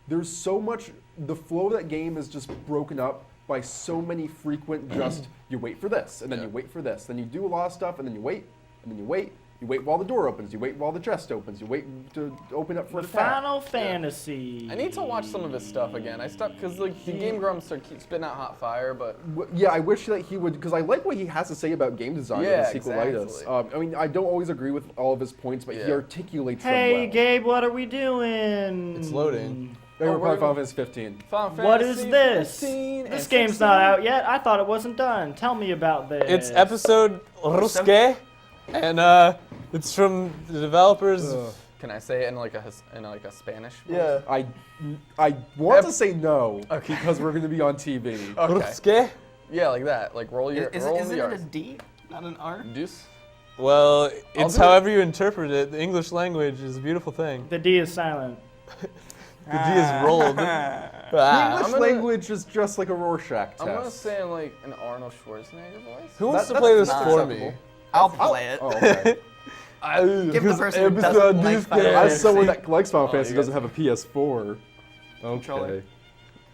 There's so much, the flow of that game is just broken up by so many frequent just, you wait for this, and then you wait for this, then you do a lot of stuff, and then you wait, and then you wait. You wait while the door opens, you wait while the chest opens, you wait to open up for The an attack. Final Fantasy. I need to watch some of his stuff again. I stopped because like the Game Grumps keep spitting out hot fire, but Yeah, I wish that he would, because I like what he has to say about game design Yeah, in sequelitis. exactly. I mean, I don't always agree with all of his points, but he Yeah. articulates Hey, them well. Gabe, what are we doing? It's loading. They were Oh, playing we're- Final Fantasy 15. Final What Fantasy is this? 15 This and game's 16. not out yet. I thought it wasn't done. Tell me about this. It's episode Ruske, and it's from the developers. Can I say it in like a Spanish? voice? Yeah. I want to say no because we're going to be on TV. Okay. Ruske? Yeah, like that. Like roll your roll Isn't the it a R. D, not an R? Deuce. Well, it's do however you interpret it. The English language is a beautiful thing. The D is silent. The D is rolled. The Ah. English I'm gonna- language is just like a Rorschach test. I'm gonna say in like an Arnold Schwarzenegger voice. Who wants to That- play this that's for acceptable. me? I'll play it. Oh, okay. Give the person who doesn't like Final As Fantasy. someone that likes Final Oh, Fantasy you doesn't guys- have a PS4. Controller.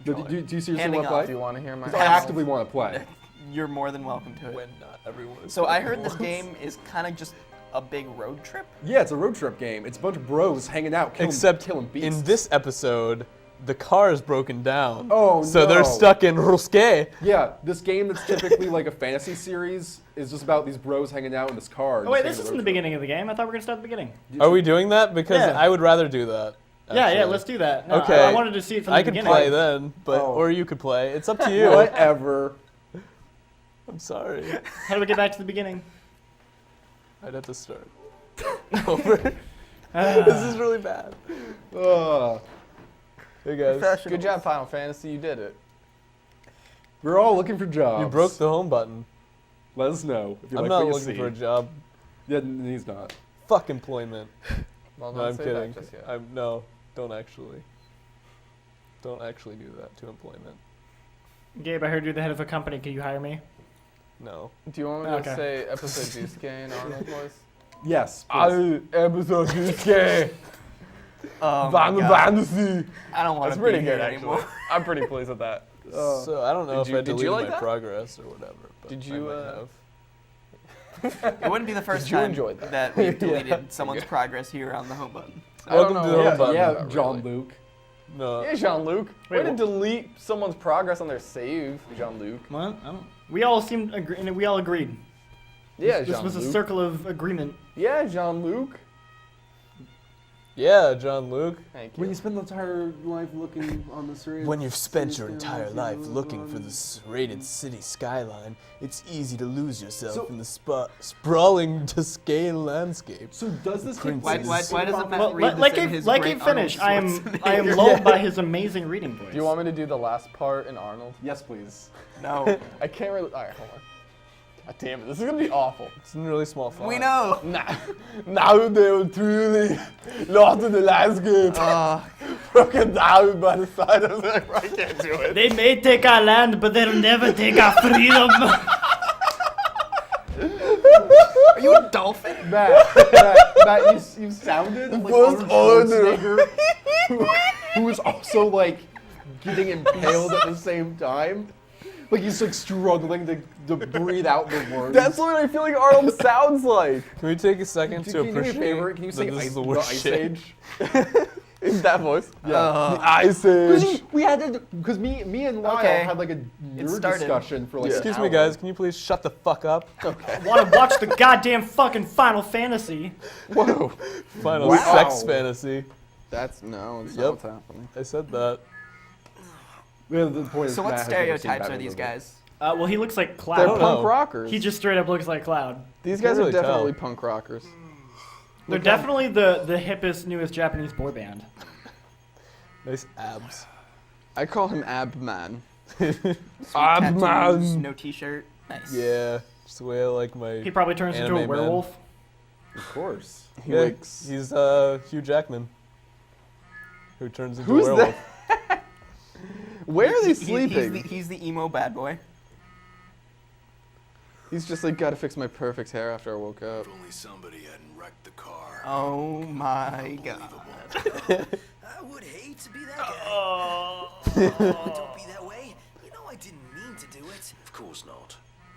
Okay. Do you seriously Handing want off. to Do you play? want to hear my? 'Cause I actively want to play. You're more than welcome to it. When not everyone is So I playing heard this once. game is kind of just a big road trip. Yeah, it's a road trip game. It's a bunch of bros hanging out, Except killing beasts. in this episode, the car is broken down. Oh, So they're no. stuck in Ruske. Yeah, this game that's typically like a fantasy series is just about these bros hanging out in this car. Oh wait, this isn't the beginning of the game. I thought we were gonna start at the beginning. Are we doing that? Because Yeah. I would rather do that. Yeah, actually. let's do that. No, Okay. I wanted to see it from I the could beginning. play then, but Oh. or you could play. It's up to you. Whatever. I'm sorry. How do we get back to the beginning? I'd have to start over. This is really bad. Hey guys, Good job, Final Fantasy. You did it. We're all looking for jobs. you broke the home button. Let us know if you I'm like not what you looking see. for a job. Yeah, he's not. Fuck employment. Well, No, don't I'm say kidding. That just yet. No, don't actually. Don't actually do that to employment. Gabe, I heard you're the head of a company. Can you hire me? No. Do you want me Okay. to say episode Jusuke in Arnold voice? Yes. please. Episode Jusuke. Oh my God. Fantasy. I don't want That's to pretty be good, here actually. anymore. I'm pretty pleased with that. So I don't know Did if I you deleted like my that? progress or whatever. But Did I you, might have. It wouldn't be the first you time enjoy that? that we've deleted someone's progress here on the home button. I don't Welcome to know. the yeah, home button. yeah, Not John really. Luke. No. Yeah, Jean-Luc. Way Wait, to wha- delete someone's progress on their save, Jean-Luc. What? I don't. We all seemed and we all agreed. Yeah, This was a Jean-Luc. circle of agreement. Yeah, Jean-Luc. Yeah, John Luke. Thank you. When you spend the entire life looking on the serrated When you've spent your city entire skyline, life you live looking on- for the serrated city skyline, it's easy to lose yourself So- in the sprawling to scale landscape. So does this take Prince Why, place? why doesn't Matt Well, read let this in him his let great him finish. Arnold I am Schwarzenegger? lulled by his amazing reading voice. Do you want me to do the last part in Arnold? Yes, please. No. I can't really. Alright, hold on. God damn it, this is gonna be awful. It's in really small font. We know. Now they were truly lost in the landscape, broken down by the side of the. I can't do it. They may take our land, but they'll never take our freedom. Are you a dolphin? Matt, you sounded like First Arnold order. Schwarzenegger, who was also like getting impaled at the same time. Like he's like struggling to breathe out the words. That's what I feel like Arnold sounds like. Can we take a second Can to you do me a appreciate favor? Can you that say this ice, is the the worst Ice shit? Age? In that voice. Yeah. The Ice Age. We had to, because me and Lyle Okay. had like a nerd started. discussion for like. Excuse an me, hour. guys. Can you please shut the fuck up? Want to watch the goddamn fucking Final Fantasy? Whoa. Final Wow. sex fantasy. That's no, it's Yep. not what's happening. I said that. Yeah, the point is So what Matt has never seen stereotypes Batman are these movie. guys? Well, he looks like They're Cloud. don't punk know. rockers. He just straight up looks like Cloud. These guys Can't are really definitely tell. punk rockers. They're definitely the hippest, newest Japanese boy band. Nice abs. I call him Ab Man. Tattoos, Man. no t-shirt. Nice. Yeah, just the way I like my. He probably turns into a Anime man. werewolf. Of course. He Yeah, wakes. He's Hugh Jackman, who turns into Who's a werewolf. Where are they He's sleeping? he's the emo bad boy. He's just like, gotta fix my perfect hair after I woke up. Only somebody hadn't wrecked the car. Oh my god. I would hate to be that guy. Don't be that way. You know I didn't mean to do it. Of course not.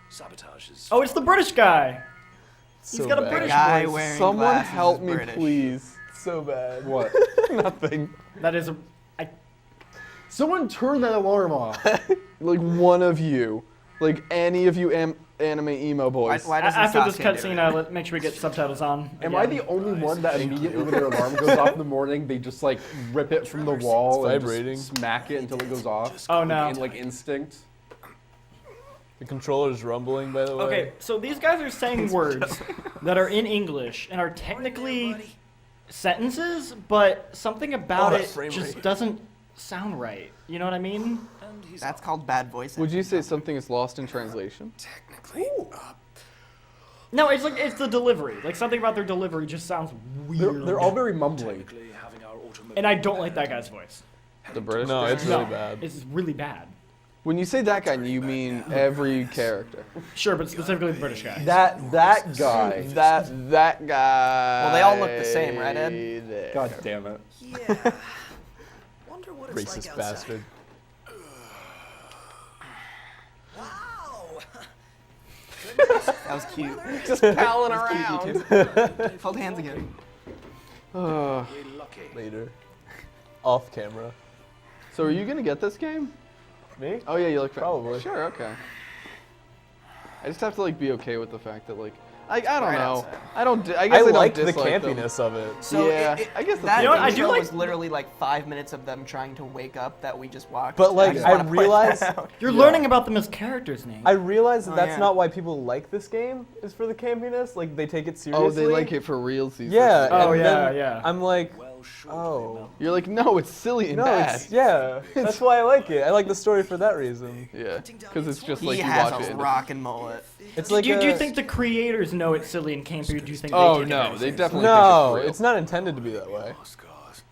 Sabotage is. Oh, it's the British guy. So got a bad. British Guy voice. wearing Someone glasses help is me, British. please. So bad. What? Nothing. That is a. Someone turn that alarm off. Like one of you. Like any of you anime emo boys. Why doesn't After this Sasuke do cutscene, it? let's make sure we get subtitles on. Am I again. the only one that immediately when their alarm goes off in the morning, they just like rip it from the wall It's and vibrating. just smack it until it goes off? Oh no. In like instinct. The controller's rumbling, by the way. Okay, so these guys are saying words that are in English and are technically sentences, but something about that it frame just rate. doesn't sound right. You know what I mean? That's called bad voice. Would you say something is lost in translation? Technically. No, it's like it's the delivery. Like something about their delivery just sounds weird. They're all very mumbly. Technically, having our automobile. And I don't like that guy's voice. The British? No, guy? it's really No, bad. It's really bad. When you say that guy, you mean every character. Sure, but specifically the British guy. That guy. That guy. Well, they all look the same, right, Ed? there. God damn it. Yeah. Wonder what it's Racist like outside. bastard. Wow. That was cute. Just palling That was cute, around. you two. Hold hands again. Uh, We're lucky. Later. Off camera. so are you gonna get this game? Me? Oh yeah, you look Probably. Sure, okay. I just have to like be okay with the fact that like I don't Right know. outside. I don't. I I guess I don't liked the dislike them. campiness of it. So Yeah, I guess that's that You know what, I do intro like- was literally like 5 minutes of them trying to wake up that we just watched. But, like, just I wanna point realized- that out. You're learning about them as characters' names. I realize that Oh, that's yeah. not why people like this game, is for the campiness. Like, they take it seriously. Oh, they like it for real season. Yeah. Oh, and yeah, then yeah. I'm like, Well, sure. oh. You're like, no, it's silly and No, bad. it's, yeah. That's why I like it. I like the story for that reason. Yeah, because it's just He like you has watch a it. rockin' mullet. It's do, like you, do you a- think the creators know it's silly and campy, or do you think Oh they take it no, very they seriously? definitely No, think it's it's not intended to be that way.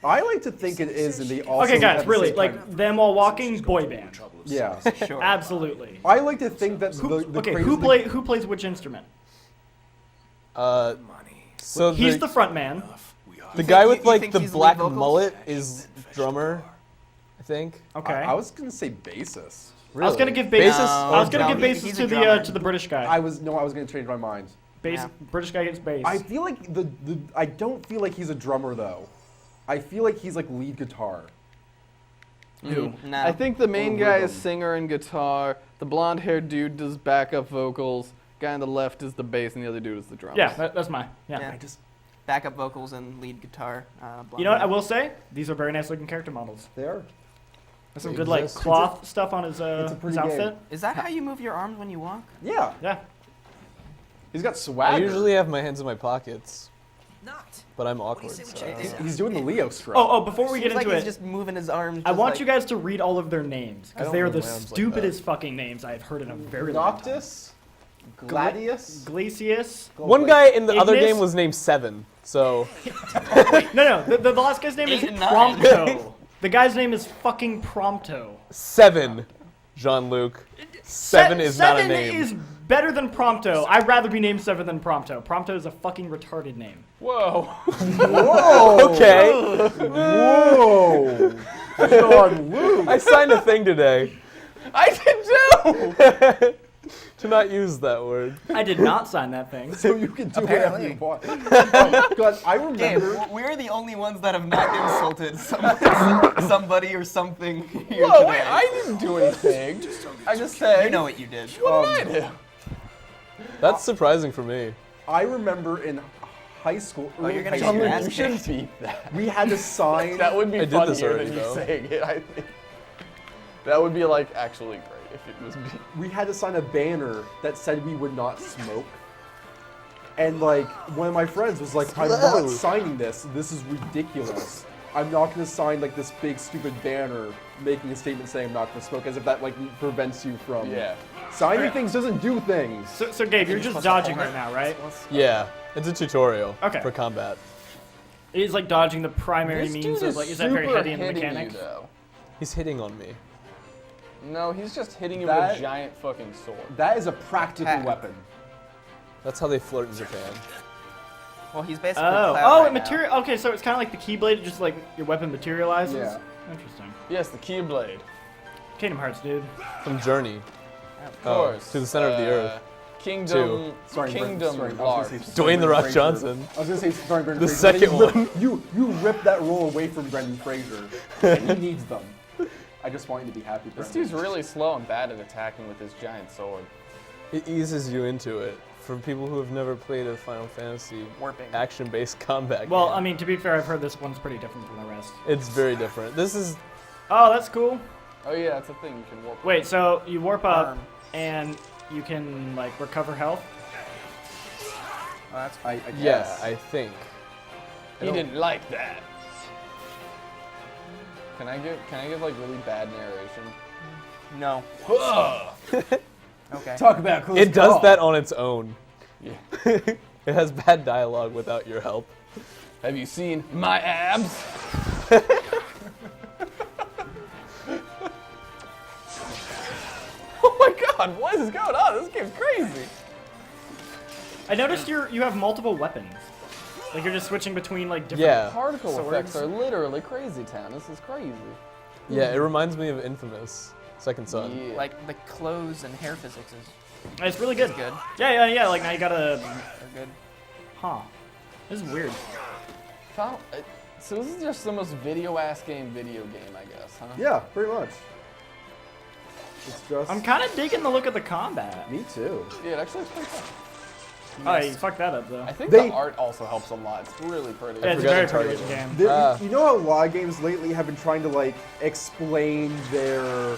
I like to think it is, and they also. Okay, guys, at the really, same like time- them all walking, boy band. Yeah. Sure. Absolutely. I like to think that the Okay, creators- who plays which instrument? So He's the front man. the guy with you like think the he's the black lead vocals? mullet is drummer, I think. Okay. I was gonna say bassist. I was gonna give Really? basis. Bassist I was gonna no, give he- basis he's to a the drummer. to the British guy. I was gonna change my mind. Bass, Yeah. British guy gets bass. I feel like I don't feel like he's a drummer though. I feel like he's like lead guitar. Who? No. I think the main Or guy is rhythm. singer and guitar. The blonde-haired dude does backup vocals. Guy on the left is the bass, and the other dude is the drums. Yeah, that's mine. Yeah. Yeah. I just Backup vocals and lead guitar. You know what I will say? These are very nice looking character models. they are. There's some They good like exist. cloth stuff on his it's a pretty outfit. game. Is that how you move your arms when you walk? Yeah, Yeah. he's got I swagger. usually have my hands in my pockets, Knocked. but I'm What do awkward. you say we So. check this out? He's doing the Leo stroke. Oh, before we get Seems like into he's it, just moving his arms. I just want like- you guys to read all of their names I because don't they are move the my arms like stupidest fucking names I've heard in a very long time. Noctis, Gladius. Glacius. One guy in the other Ignis? game was named Seven, so No. The last guy's name is 8 and 9. Prompto. The guy's name is fucking Prompto. Seven, Jean-Luc. Seven is not a name. Seven is better than Prompto. I'd rather be named Seven than Prompto. Prompto is a fucking retarded name. Whoa. Whoa! Okay. Whoa! Jean-Luc. I signed a thing today. I did too! To not use that word. I did not sign that thing. So you can do Apparently. whatever you want. God, I Gabe, remember. we're the only ones that have not insulted somebody or something here Whoa, today. wait, I didn't do anything. I just said. You know what you did. What did I do? That's surprising for me. I remember in high school. Oh, you're gonna early get your high ass school, You shouldn't beat that. we had to sign. That would be I did funnier this already, than you though. saying it, I think. That would be like actually great if it was me. We had to sign a banner that said we would not smoke. And like one of my friends was like, "I'm not signing this. This is ridiculous. I'm not going to sign like this big stupid banner making a statement saying I'm not going to smoke, as if that like prevents you from signing things. Doesn't do things." So Gabe, you're just dodging right now, right? Yeah, it's a tutorial Okay. for combat. It is like dodging the primary This means dude of like, is that very super heavy in the hitting mechanics? You, though. He's hitting on me. No, he's just hitting you That- with a giant fucking sword. That is a practical Attack. weapon. That's how they flirt in Japan. Well, he's basically. Oh, Cloud it right now. material. Okay, so it's kind of like the Keyblade, it just like your weapon materializes. Yeah. Interesting. Yes, the Keyblade. Kingdom Hearts, dude. From Journey. Of Oh, course. to the center of the earth. Kingdom. Sorry, Kingdom sorry, I was Lark. gonna say Dwayne The Rock Fraser. Johnson. I was gonna say starring Brendan The Fraser. second one. You ripped that role away from Brendan Fraser, and he needs them. I just want you to be happy. This Brendan. dude's really slow and bad at attacking with his giant sword. It eases you into it. For people who have never played a Final Fantasy Warping. action-based combat Well, game, I mean, to be fair, I've heard this one's pretty different from the rest. it's very different. This is Oh, that's cool. Oh yeah, that's a thing. You can warp. Wait, so you warp up Arm. and you can like recover health? Oh, that's I yeah, guess. I think. He didn't like that. Can I give like really bad narration? no. Okay. Talk about close It does call. that on its own. Yeah. It has bad dialogue without your help. Have you seen my abs? Oh my god, what is going on? This game's crazy. I noticed you have multiple weapons. Like you're just switching between like different. Yeah. Particle Swords. effects are literally crazy town. This is crazy. Yeah, it reminds me of Infamous Second Son. Yeah. Like the clothes and hair physics is It's really good. good. Yeah. Like now you gotta. They're good. Huh. This is weird. So this is just the most video-ass game, I guess, huh? Yeah, pretty much. It's just. I'm kind of digging the look of the combat. Me too. Yeah, it actually looks pretty fun. Oh, you fucked that up though. I think They- the art also helps a lot. It's really pretty. Yeah, it's a forgot very to pretty target looking game. There- you know how a lot of games lately have been trying to like explain their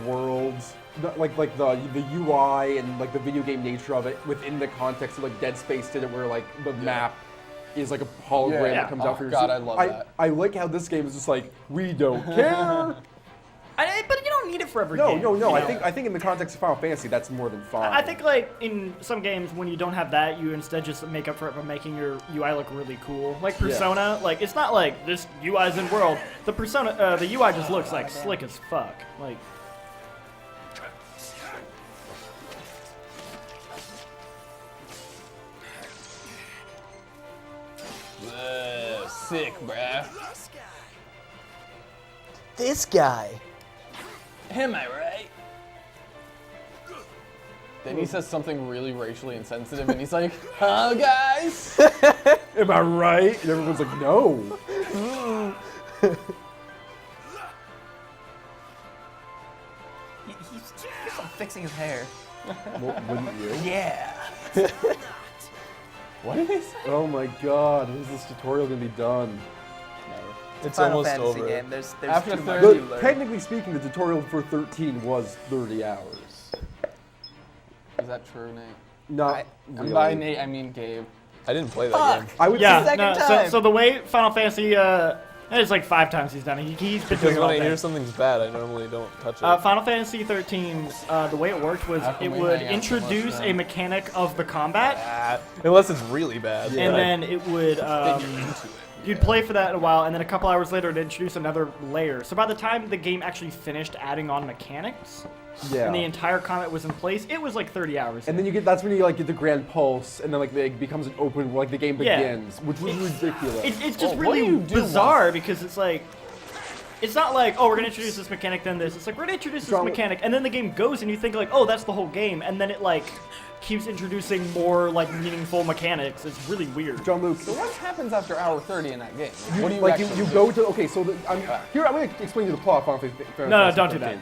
worlds, like the UI and like the video game nature of it within the context of like Dead Space did it, where like the map is like a hologram Yeah. that comes Oh, out for your. God, I love that. I like how this game is just like we don't care. But you don't need it for every No, game. no, no. you I know? think in the context of Final Fantasy, that's more than fine. I think like in some games when you don't have that, you instead just make up for it by making your UI look really cool. Like Persona, like it's not like this UI's in world. The Persona, the UI just looks like slick as fuck. Like Sick, bruh. This guy. Am I right? Then he says something really racially insensitive, and he's like, "Huh, guys?" Am I right? And everyone's like, no. fixing his hair. Well, wouldn't you? Yeah. What did they say? Oh my god, when is this tutorial gonna be done? It's Final almost Fantasy over. game. There's After too much 30 to learn. Technically speaking, the tutorial for 13 was 30 hours. Is that true, Nate? Not And really. by Nate, I mean Gabe. I didn't play that game. I would Yeah, say Second no, time. so the way Final Fantasy, it's like 5 times he's done it. He's been Because doing it when all I day. hear something's bad, I normally don't touch it. Final Fantasy 13, the way it worked was How come it we would hang out so much introduce then? a mechanic of the combat, Unless it's really bad. Yeah. and but I- then it would you'd play for that in a while, and then a couple hours later it'd introduce another layer. So by the time the game actually finished adding on mechanics, yeah. and the entire combat was in place, it was like 30 hours. And then you get that's when you like get the grand pulse, and then like it becomes an open like the game Yeah. begins, which was ridiculous. It's just what do really you do bizarre because it's like, it's not like, oh, we're gonna introduce this mechanic, then this. It's like, we're gonna introduce this John- mechanic, and then the game goes, and you think like, oh, that's the whole game, and then it like keeps introducing more like meaningful mechanics. It's really weird. John Luke, So what happens after hour 30 in that game? you, What do you like you actually do? go to okay, so I'm here. I'm gonna explain to you the plot of Final Fantasy. No, don't do that.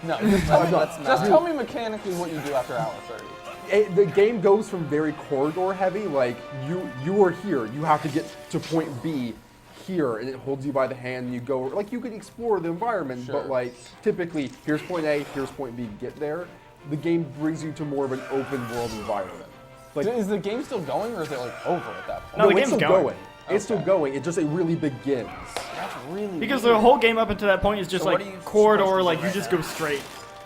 No, just tell, me, Let's not. just tell me mechanically what you do after hour 30. The game goes from very corridor heavy, like you are here, you have to get to point B here, and it holds you by the hand, and you go, like you can explore the environment, but Sure. like typically, here's point A, here's point B, get there. The game brings you to more of an open world environment. Like, Is the game still going, or is it like over at that point? No, the it's game's still going. going. It's still going. It just it really begins. That's really Because weird. the whole game up until that point is just So what like are you corridor, supposed to like do you right just now? go straight.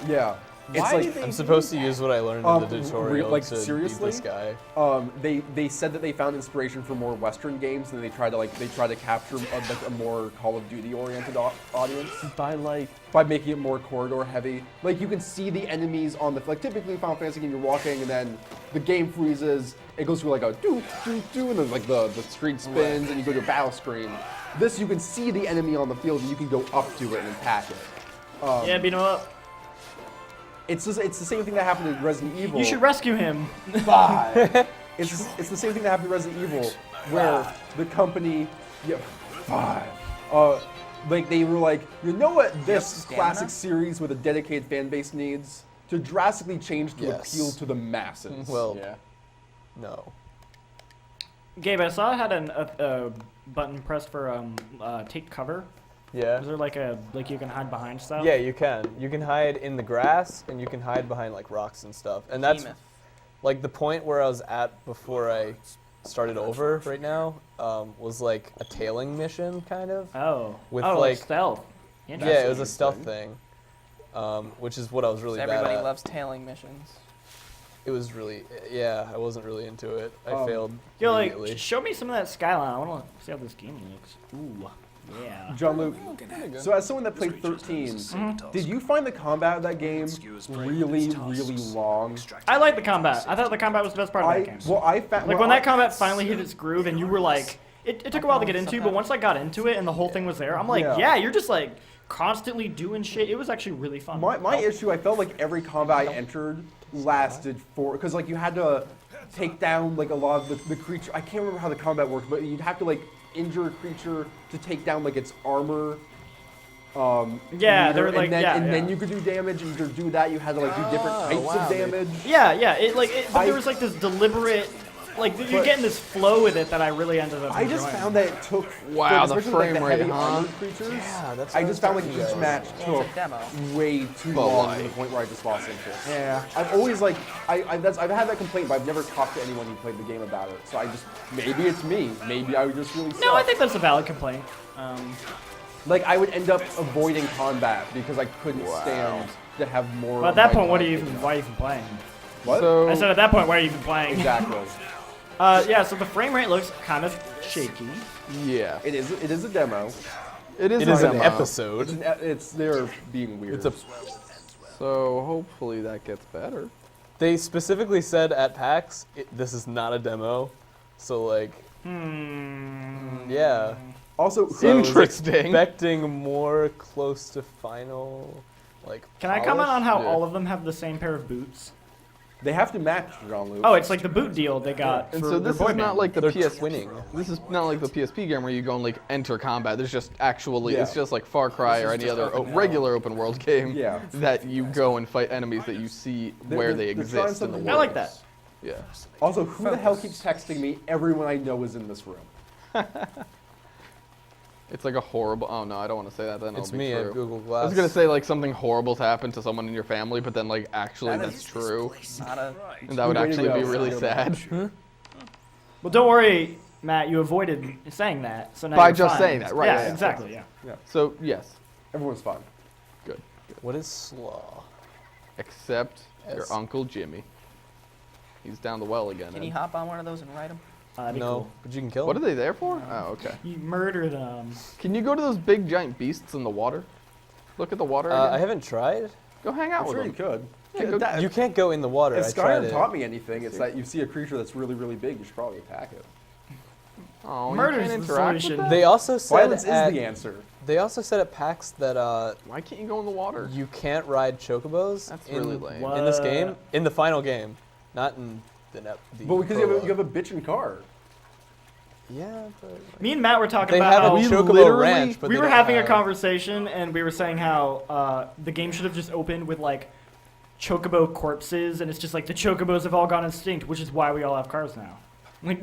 Yeah. It's Why like do they I'm do supposed to that? use what I learned in the tutorial like to seriously, beat this guy. they said that they found inspiration for more Western games, and they tried to capture a more Call of Duty oriented audience by making it more corridor heavy. Like you can see the enemies on the like typically Final Fantasy game you're walking and then the game freezes. It goes through like a doo doo doo, and then like the screen spins and you go to a battle screen. This you can see the enemy on the field and you can go up to it and attack it. Yeah, beat him up. It's the same thing that happened in Resident Evil. You should rescue him. It's the same thing that happened in Resident Evil, where the company, like they were like, you know what this stamina? classic series with a dedicated fan base needs? To drastically change to Yes. appeal to the masses. Well, Yeah. no. Gabe, I saw it had a button pressed for take cover. Yeah. Is there like you can hide behind stuff? Yeah, you can. You can hide in the grass, and you can hide behind like rocks and stuff. And that's Behemoth. like the point where I was at before I started over right now. Was like a tailing mission, kind of. Oh. With, oh, like- stealth. Yeah, it was a Interesting. stealth thing, which is what I was really So bad everybody at. loves tailing missions. It was really, yeah, I wasn't really into it. I failed Yo, like, immediately. show me some of that skyline. I want to see how this game looks. Ooh, yeah. John Luke, so as someone that played 13, did you find the combat of that game really long? I like the combat. I thought the combat was the best part of that game. I found Like when that combat finally hit its groove, and you were like, it took a while to get into, but once I got into it and the whole thing was there, I'm like, Yeah. yeah, you're just like constantly doing shit. It was actually really fun. My issue, I felt like every combat I entered lasted for, because like you had to take down like a lot of the creature. I can't remember how the combat worked, but you'd have to like injure a creature to take down like its armor. Yeah, they were and like, then, yeah, and then yeah. you could do damage, and to do that you had to like do different types of damage. Yeah, yeah. But I- there was like this deliberate, like you're But- getting this flow with it that I really ended up I just enjoying. found that it took Wow, the especially like the frame rate, heavy huh? armored creatures. Yeah, that's I what just I found was like talking each about. match It's took a demo. way too But long like- to the point where I just lost interest. Yeah. I've always like I've had that complaint, but I've never talked to anyone who played the game about it. So I just maybe it's me. Maybe I just really suck. No, I think that's a valid complaint. Like I would end up avoiding combat because I couldn't stand to have more. But at of that my point, why are time you taken even out. why are you even playing? What? I said at that point, why are you even playing? Exactly. Yeah. So the frame rate looks kind of shaky. Yeah. It is a demo. It is It is a an demo. episode. They're being weird. It's a. So hopefully that gets better. They specifically said at PAX, this is not a demo. So like, yeah. also So I was Interesting. expecting more close to final, like. Can I comment on how Yeah. all of them have the same pair of boots? They have to match Jean-Luc. Oh, it's like the boot deal they got. And for so their this boy is not band. like the They're PS. twinning. This is not like the PSP game where you go and like enter combat. There's just actually, Yeah. it's just like Far Cry or any other regular open world game. Yeah. That you go and fight enemies that you see where they they're trying exist in the something world. I like that. Yeah. Also, who the hell keeps texting me? Everyone I know is in this room. It's like a horrible. Oh no, I don't want to say that. Then It's it'll be me true. at Google I Glass. was gonna say like something horrible's happened to someone in your family, but then like actually That that's is true, Not a. and that would Way to actually be go. really sad. Well, don't worry, Matt. You avoided saying that, so now By you're just fine. saying that, right, Yeah, yeah, exactly. Yeah. So yes, Everyone's fine. good. What is slaw? Except your Yes. Uncle Jimmy. He's down the well again. Can you Ed. hop on one of those and ride them? That'd be No, cool. but you can kill What are him. they there for? Oh, okay. You murder them. Can you go to those big giant beasts in the water? Look at the water. I again? haven't tried. Go hang out I'm with sure you them. could. Yeah, go- that- You can't go in the water. if I tried Skyrim it. taught me anything, it's that you see a creature that's really, really big, you should probably attack it. Oh, Murder's you can't the interact with solution. them? They also said Violence is at, the answer. They also said at PAX that Why can't you go in the water? you can't ride chocobos That's in, really lame. in this What? game. In the final game, not in the But because prologue. you have a bitchin' car. Yeah, but Me and Matt were talking they about have a how chocobo literally- ranch, but we they were don't having a have- conversation, and we were saying how the game should have just opened with like chocobo corpses, and it's just like the chocobos have all gone extinct, which is why we all have cars now. Like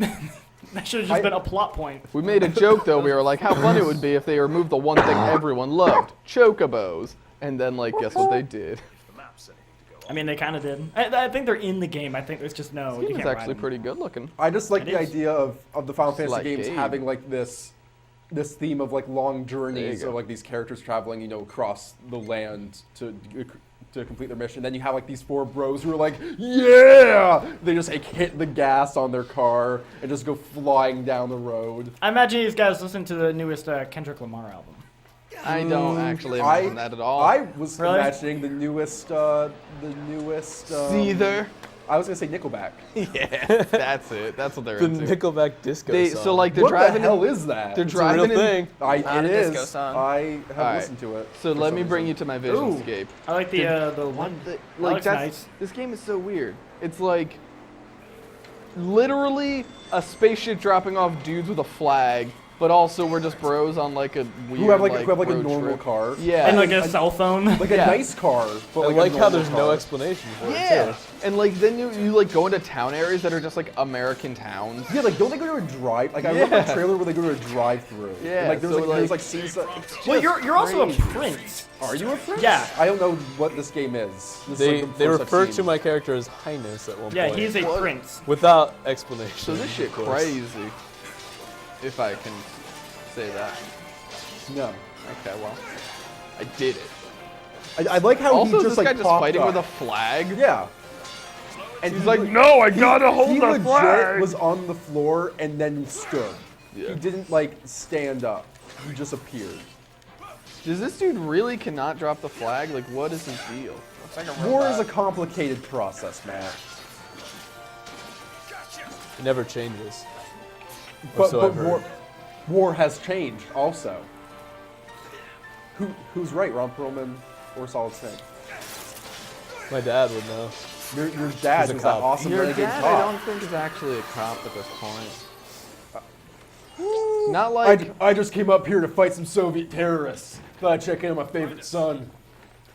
that should have just been a plot point. We made a joke though. We were like, how fun it would be if they removed the one thing everyone loved, chocobos. And then like, guess what they did? I mean, they kind of did. I think they're in the game. I think there's just no. This You game is can't ride actually them. pretty good looking. I just like It the is. idea of the Final Fantasy like games Gabe. having like this theme of like long There journeys you or go. like these characters traveling, you know, across the land to complete their mission. Then you have like these four bros who are like, yeah! They just like hit the gas on their car and just go flying down the road. I imagine these guys listen to the newest Kendrick Lamar album. I don't actually I- imagine that at all. I was Really? imagining the newest Seether. I was gonna say Nickelback. Yeah, that's it. That's what they're the into. Nickelback disco They song. so like they're What the driving. hell is that? They're It's a real driving in. thing. Not It a disco is. song. I have Alright. listened to it. So for let some me bring you reason. to my Visionscape. I like the one. Like looks that's nice. this game is so weird. It's like literally a spaceship dropping off dudes with a flag, but also we're just bros on like a weird Who have like, a road normal trip. car. Yeah. And like a cell phone. Like a Yeah. nice car, but I like, like a how normal there's no car. explanation for it Yeah. too. And like then you like go into town areas that are just like American towns. Yeah, like don't they go to a drive? Like I love the Yeah. trailer where they go to a drive-through. And, Yeah, like there's so, there's like, like scenes that. Well, you're also a crazy. prince. Are you a prince? Yeah. I don't know what this game is. This is, They like, the they first I've refer to seen. my character as Highness at one Yeah, point. he's a What? prince. without explanation. So this shit of course. crazy. If I can say that. No. Okay, well. I did it. I like how Also, he is just this like guy just popped fighting up. with a flag? Yeah. And He's he like, le- no, I gotta hold he the legit flag. was on the floor and then stood. Yeah. He didn't like stand up. He just appeared. Does this dude really cannot drop the flag? Like, what is his deal? Looks like a War robot. is a complicated process, Matt. It never changes. But, so but I've heard. war has changed also. Who's right, Ron Perlman or Solid Snake? My dad would know. Your dad He's a was that cop. awesome Your renegade dad, cop. I don't think, is actually a cop at this point. Not like. I just came up here to fight some Soviet terrorists. Thought I'd check in on my favorite son.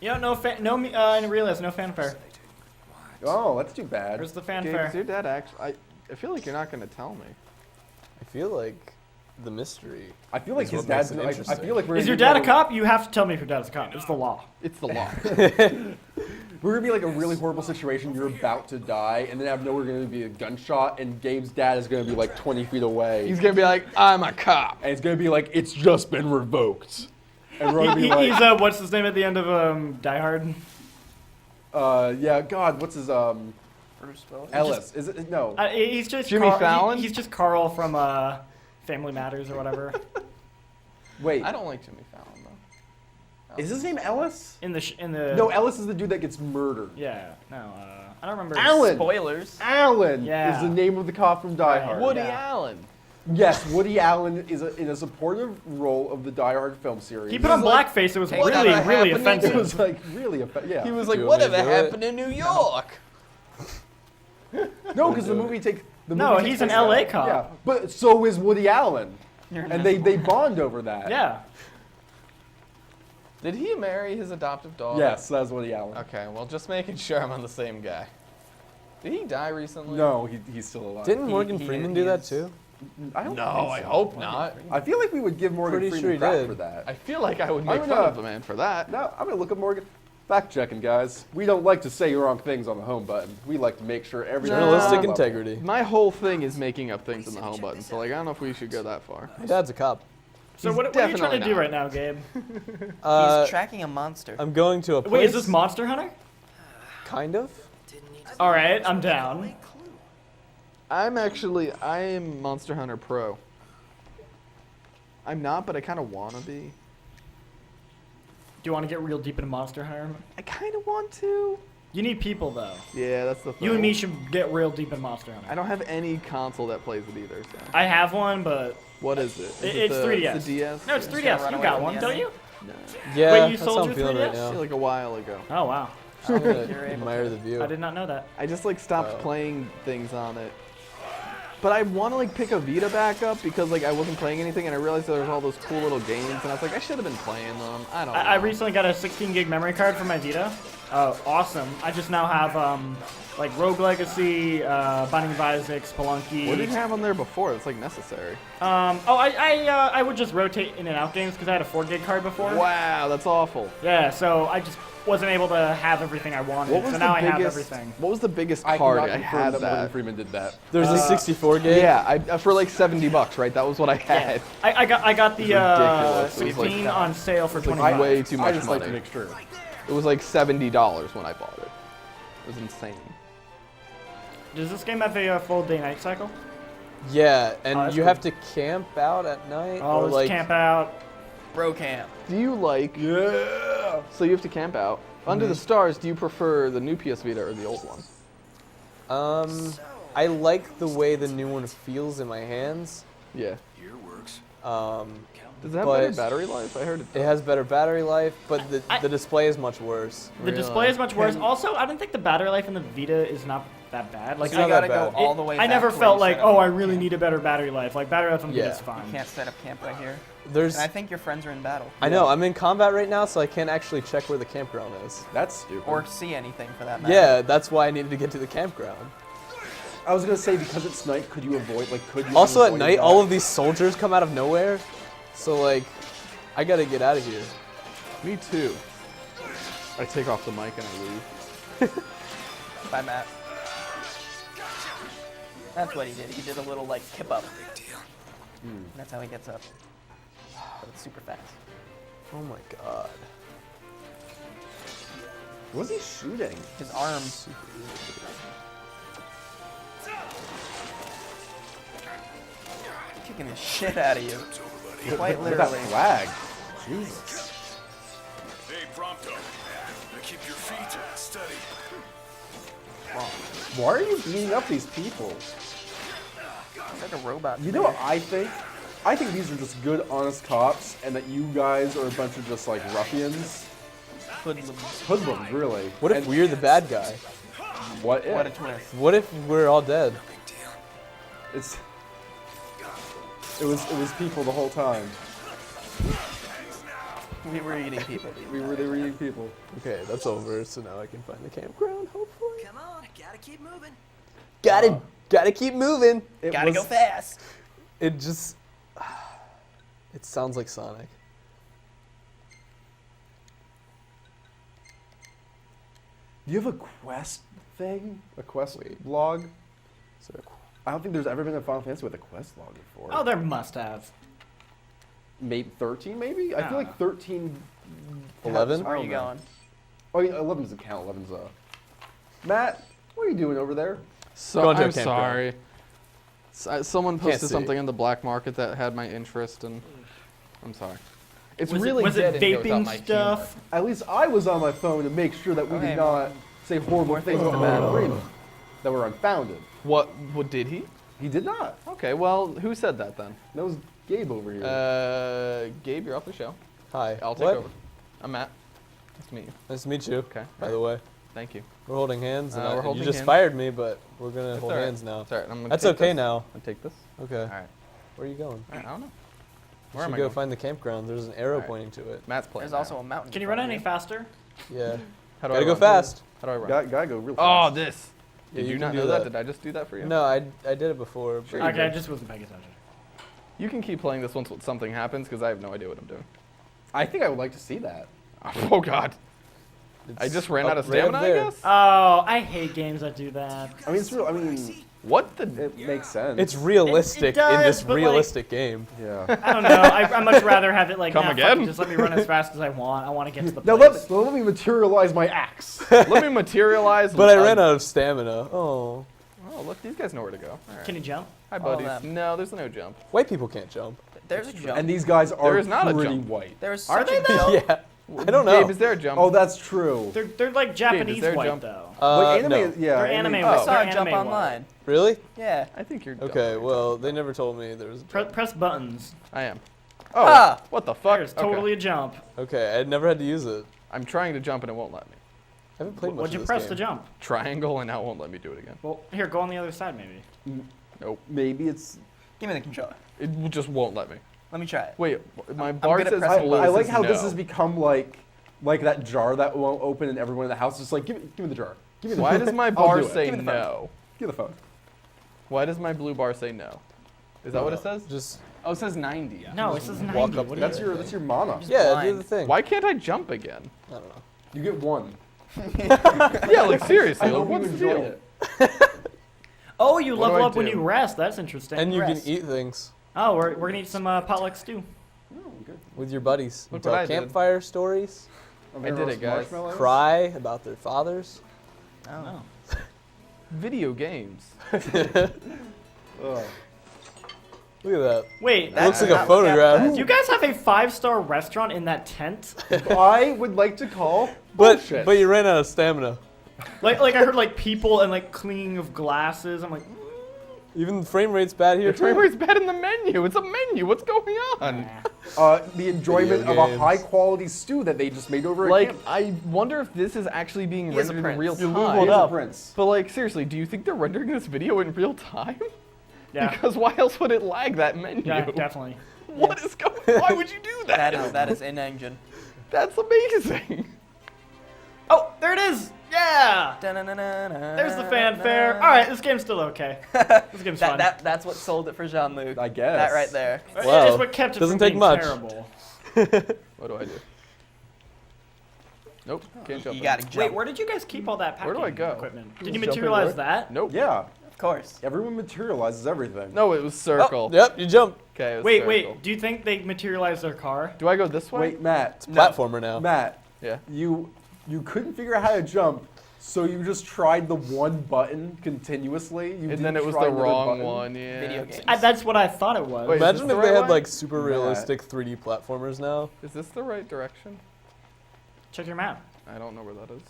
You know, I realize no fanfare. Oh, that's too bad. Where's the Gabe, fanfare? is your dad actually? I feel like you're not gonna tell me. I feel like the mystery. I feel like is his what makes dad's. it I interesting. feel like we're. Is gonna your be dad a like cop? You have to tell me if your dad's a cop. It's the law. It's the law. We're gonna be like a really horrible situation. You're about to die, and then out of nowhere, gonna be a gunshot, and Gabe's dad is gonna be like 20 feet away, He's gonna be like, I'm a cop. and it's gonna be like it's just been revoked, and we're gonna be like, He's what's his name at the end of Die Hard? yeah, God, what's his Bruce Willis. Ellis? Is it no? He's just Jimmy Fallon? He's just Carl from Family Matters or whatever. Wait, I don't like Jimmy Fallon though. is his name Ellis? in the No, Ellis is the dude that gets murdered. Yeah, no, I don't remember. Alan. Spoilers. Alan Yeah. is the name of the cop from Die Right. Hard. Woody Yeah. Allen. Yes, Woody Allen is in a supportive role of the Die Hard film series. He put on like, blackface. It was "Hey, really, whatever really happened to It offensive. was like really, yeah. He was like, Do you want me to whatever do it?" happened in New York? No, because the movie takes. No, he's an LA cop. Yeah, but so is Woody Allen, You're and they bond over that. Yeah. Did he marry his adoptive daughter? Yes, that's Woody Allen. Okay, well, just making sure I'm on the same guy. Did he die recently? No, he's still alive. Didn't He- Morgan he- Freeman he do that is- too? I don't No, think I so. hope not. I feel like we would give Morgan Pretty Freeman sure he crap did. for that. I feel like I would I'm make gonna- fun of the man for that. No, I'm gonna look at Morgan. Fact checking, guys. We don't like to say wrong things on the home button. We like to make sure everything. Journalistic is on level. integrity. My whole thing is making up things in the home button, so like I don't know if we should go that far. My dad's a cop. So He's what are you trying to definitely do not. right now, Gabe? Uh, He's tracking a monster. I'm going to a place. Wait, is this Monster Hunter? Kind of. All right, I'm down. I am Monster Hunter Pro. I'm not, but I kind of want to be. Do you want to get real deep into Monster Hunter? I kind of want to. You need people though. Yeah, that's the thing. You and me should get real deep in Monster Hunter. I don't have any console that plays it either, so. I have one, but What is it? Is it's the, 3DS. The DS? No, it's Just 3DS. gotta run You away got from one, the don't enemy. you? Yeah, Wait, you that's sold how I'm your feeling 3DS? right I feel now. like a while ago. Oh wow, I'm gonna You're able admire to. the view. I did not know that. I just like stopped playing things on it. But I want to like pick a Vita back up because like I wasn't playing anything and I realized there was all those cool little games and I was like I should have been playing them. I don't know. I recently got a 16 gig memory card for my Vita. Awesome. I just now have like Rogue Legacy, Binding of Isaac, Spelunky. What did you have on there before? It's like necessary. I would just rotate in and out games because I had a 4 gig card before. Wow, that's awful. Yeah, so I just wasn't able to have everything I wanted. What was So the now I biggest? have everything. What was the biggest I card cannot I confirm had that Morgan that? Freeman did that. There's a 64 gig. Yeah, for like $70, right? That was what I had. I got the ridiculous. It was like 16 on sale for It's like 25. way too I much just money. like to make sure. It was like $70 when I bought it. It was insane. Does this game have a full day-night cycle? Yeah, and that's you cool. have to camp out at night. Oh, or let's like, camp out. Bro camp. Do you like? Yeah. So you have to camp out. Under the Stars, do you prefer the new PS Vita or the old one? I like the way the new one feels in my hands. Yeah. Earworks. Does it have better But- battery life? I heard it. It has better battery life, but the I- display is much worse. The display is much worse. Also, I don't think the battery life in the Vita is not that bad. Like, It's I not gotta that go bad. all the way I back never to where felt you like, set up oh, I camp. really need a better battery life. Like, battery life on Vita Yeah. is fine. You can't set up camp right here. There's, And I think your friends are in battle. I know, I'm in combat right now, so I can't actually check where the campground is. That's stupid. Or see anything for that matter. Yeah, that's why I needed to get to the campground. I was gonna say because it's night, could you avoid could you? Also at avoid night, that? all of these soldiers come out of nowhere, so like, I gotta get out of here. Me too. I take off the mic and I leave. Bye, Matt. That's what he did. He did a little like kip up. Big deal. That's how he gets up. But it's super fast. Oh my god. What was he shooting? His arms. Kicking the shit out of you. Quite Look at that literally. flag. Jesus. Hey, Prompto. Now keep your feet steady. Why are you beating up these people? It's like a robot. You know what I think? I think these are just good, honest cops, and that you guys are a bunch of just ruffians. Hoodlums, really. What if And we're the bad guy? What if? What a twist. What if we're all dead? It's. It was people the whole time. We were eating people. They were eating people. Okay, that's over, so now I can find the campground, hopefully. Come on, gotta keep moving. Gotta keep moving. It Gotta was, go fast. It just, it sounds like Sonic. Do you have a quest thing? A quest log? So, I don't think there's ever been a Final Fantasy with a quest log before. Oh, there must have. Maybe 13, maybe? I feel like 13. 11? Where are you going? Oh, yeah, 11 doesn't count. 11's Matt, what are you doing over there? So Going to a I'm campground. sorry. Someone Can't posted see. something on the black market that had my interest, and I'm sorry. It's Was really it dead in here vaping without my stuff? At least I was on my phone to make sure that we Okay, did not say horrible things about Morgan Freeman that were unfounded. humor. What did he? He did not. Okay, well, who said that then? That was Gabe over here. Gabe, you're off the show. Hi. I'll take What? over. I'm Matt. Nice to meet you. Nice to meet you. Okay. By the way. Thank you. We're holding hands, and We're you holding just hands. fired me, but we're gonna hold all right. hands now. It's alright. I'm gonna That's take okay this. now. I'm gonna take this. Okay. All right. Where are you going? I don't know. You Where am should I go going? find the campground. There's an arrow Alright. pointing to it. Matt's playing. There's also a mountain. Can in you run front of any faster? Yeah. How do I Gotta go run? fast. How do I run? Gotta go real Oh, fast. this. Yeah, Did you you can not do know that? that. Did I just do that for you? No, I did it before. but- Sure you Okay, I did. just wasn't paying attention. You can keep playing this once something happens because I have no idea what I'm doing. I think I would like to see that. Oh God. I It's just ran out of right up stamina, I there. guess? Oh, I hate games that do that. I mean, it's real. I mean, What the? it makes sense. It's realistic does, in this but, like- realistic game. yeah. I don't know. I'd much rather have it like, Come nah, fuck again? it, just let me run as fast as I want. I want to get to the Now place. let me materialize my axe. Let me materialize. But I ran out of stamina. Oh. Oh, look, these guys know where to go. All right. Can you jump? Hi, All of buddies. them. No, there's no jump. White people can't jump. There's a jump. And these guys are There is not a pretty jump. white. There's Are such they a though? jump. Yeah. I don't know. Gabe, is there a jump? Oh, that's true. They're like Japanese there a white jump? though. But anime, no. yeah. They're anime anime- white. I saw They're a jump anime white. online. Really? Yeah. I think you're dumb. Okay, well, they never told me there was a jump. Press buttons. I am. Oh, Ah! what the fuck? There's Okay. totally a jump. Okay, I never had to use it. I'm trying to jump and it won't let me. I haven't played much What'd of you this press game. to jump? Triangle and now it won't let me do it again. Well, here, go on the other side maybe. Nope. Maybe it's. Give me the controller. It just won't let me. Let me try it. Wait, my bar good at says pressing blue, I it like says how no. this has become like that jar that won't open, and everyone in the house is just like, give me the jar. Give me the Why jar. does my I'll bar do it. say Give me the phone. no? Give me the phone. Why does my blue bar say no? Is that what it says? Just Oh, it says 90. No, it says 90. walk up What to are you That's your mana. yeah, do blind. the thing. Why can't I jump again? I don't know. You get one. Yeah, like seriously, I like, hope you what's the enjoyed deal? it. Oh, you What do level I up when do? you rest. That's interesting. And you Rest. can eat things Oh, we're gonna eat some potluck stew. Oh, good. with your buddies. You Look what tell I did. campfire stories, I'm I gonna did roast it, guys. marshmallows. cry about their fathers. Oh. Video games. Ugh. Look at that. Wait, That Looks does like a not look photograph. appetizing. you guys have a 5-star restaurant in that tent? I would like to call But bullshit. but you ran out of stamina. like I heard like people and like cleaning of glasses. I'm like, Even the frame rate's bad here The frame too. rate's bad in the menu. It's a menu. What's going on? the enjoyment Video of a games. high quality stew that they just made over Like, at camp. I wonder if this is actually being He is a rendered in prince. real You time. Googled up. Prince. But like, seriously, do you think they're rendering this video in real time? yeah, Because why else would it lag that menu? yeah, definitely. What is going? Why would you do that? That is in engine. That's amazing. Oh, there it is. Yeah. There's There's the fanfare. All right, this game's still okay. This game's fun. That's what sold it for Jean-Luc. I guess. That right there. Wow. It's what kept it Doesn't from take being much. terrible. What do I do? Nope, can't jump. You in. gotta jump. Wait, where did you guys keep all that Where packing do I go? equipment? Did Just you jump in materialize there. that? Nope. Yeah. Of course. Everyone materializes everything. No, it was circle. Yep, you jump. Okay. It was Wait, circle. wait. Do you think they materialized their car? Do I go this way? Wait, Matt. Platformer now. Matt, Yeah. you couldn't figure out how to jump, so you just tried the one button continuously. You And didn't then it was try the another wrong button? one. Yeah. Video games. That's what I thought it was. Wait, is Imagine this if the they right had way? like super realistic 3D platformers now. Is this the right direction? Check your map. I don't know where that is.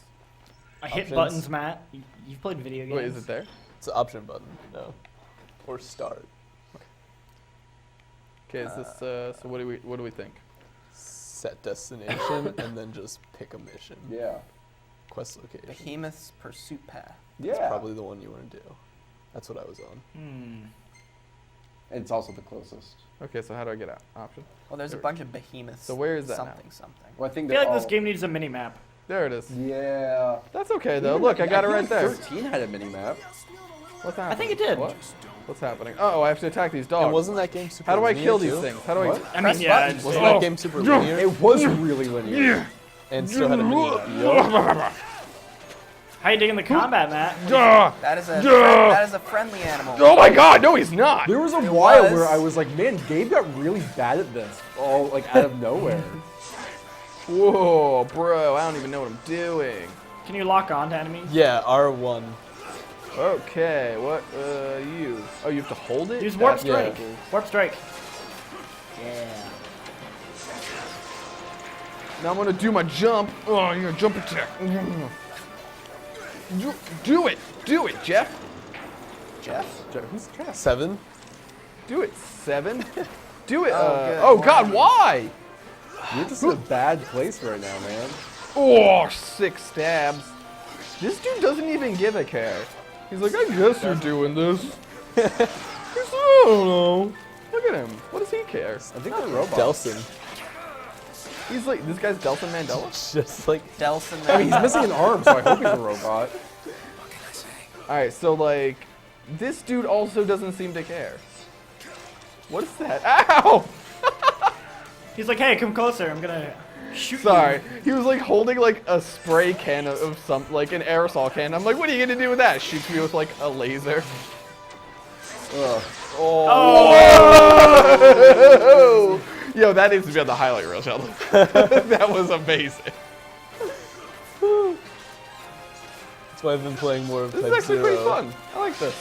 I hit Options. buttons, Matt. You've played video games. Wait, is it there? It's an option button. No. Or start. Okay, is this? So what do we think? Set destination and then just pick a mission. Yeah. Quest location. Behemoth's Pursuit Path. Yeah. That's probably the one you want to do. That's what I was on. Hmm. And it's also the closest. Okay, so how do I get out? Option. Well, there's a There. bunch of behemoths. So where is that now? Something, something. Well, I think I feel they're like this all- game needs a mini map. There it is. Yeah. That's okay though. Even- Look, I got it feel right like there. 13 had a mini map. What's happening? I think it did. What? What's happening? Oh, I have to attack these dogs. And wasn't that game super How do I linear kill these too? things? How do What? I mean, Press yeah. buttons. It's, Wasn't that game super linear? It was really linear. And still had a mini map. how you digging the combat, Matt? That is a friendly animal. Oh my God! No, he's not. There was a while was. where I was like, man, Gabe got really bad at this, all like out of nowhere. Whoa, bro! I don't even know what I'm doing. Can you lock on to enemies? Yeah, R1. Okay, what? You? Oh, you have to hold it. Use warp That's strike. cool. Warp strike. Yeah. Now I'm gonna do my jump. Oh, you're gonna jump attack. Do it! Do it, Jeff! Jeff? Who's Jeff? 7. Do it, 7. Do it. good. Oh God, why? You're just in a bad place right now, man. Oh, 6 stabs. This dude doesn't even give a care. He's like, I guess you're doing this. He's like, I don't know. Look at him. What does he care? I think they're robots. Delson. He's like, this guy's Delson Mandela? Just like Delson. I mean, he's missing an arm, so I hope he's a robot. Alright, so like, this dude also doesn't seem to care. What is that? Ow! He's like, hey, come closer. I'm gonna shoot Sorry. you. He was like holding like a spray can of some, like an aerosol can. I'm like, what are you gonna do with that? Shoots me with like a laser. Ugh. Oh! Yo, that needs to be on the highlight reel, Sheldon. That was amazing. that's why I've been playing more of This is Type actually 0. pretty fun. I like this.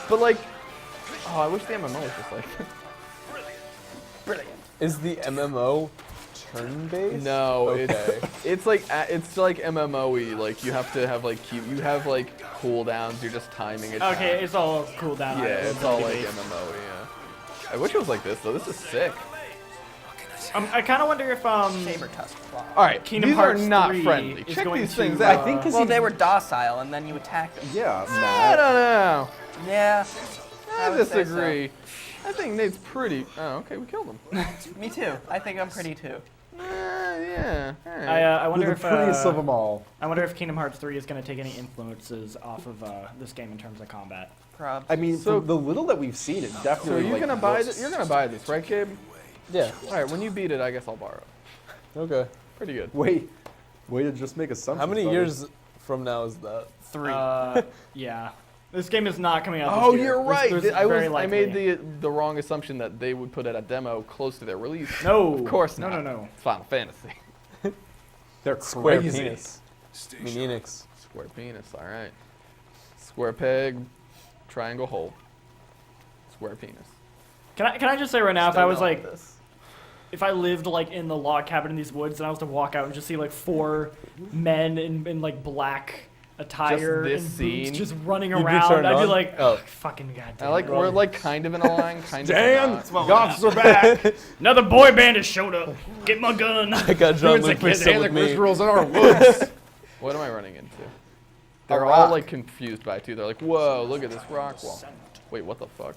But like, oh, I wish the MMO was just like. Is the MMO turn-based? No, Okay. it's like MMO-y. Like you have to have like you have like cooldowns. You're just timing it. Okay, it's all cool down. Yeah, it's all like MMO-y. Yeah. I wish it was like this though. This is sick. I kind of wonder if Saber tusk claw. All right, Kingdom these Hearts are not 3 friendly. is Check going these to, things uh, out. I think because Well, they were docile, and then you attack them. Yeah, I Matt. don't know. Yeah. I would say so. disagree. I think Nate's pretty. Oh, okay, we killed him. Me too. I think I'm pretty too. Yeah. All right. I You're wonder the if prettiest of them all. I wonder if Kingdom Hearts 3 is going to take any influences off of this game in terms of combat. Prob. I mean, So- for the little that we've seen, it So definitely. you're like, gonna buy looks- this? You're gonna buy this, right, Gabe? Yeah. All right. When you beat it, I guess I'll borrow it. Okay. Pretty good. Way to just make assumptions. How many buddy. years from now is that? 3. Yeah. This game is not coming out this Oh, year. you're right. There's I very I made likely- the wrong assumption that they would put out a demo close to their release. No. Of course No, not. no. It's Final Fantasy. They're Square crazy. penis. I mean Enix. Square penis. All right. Square peg, triangle hole. Square penis. Can I just say right now, if I was Still like, going with this. if I lived like in the log cabin in these woods and I was to walk out and just see like 4 men in like black attire this and scene? boots just running You'd be around, turned I'd be on? like, Oh. fucking goddamn. I like we're like kind of in a line, kind of Dan, not. Goths are back. Another boy band has showed up. Get my gun. I got John Doing Luke some mixed up with satanic me. rituals in our woods. What am I running into? They're rock. all like confused by it too. They're like, whoa, look at this rock wall. Wait, what the fuck?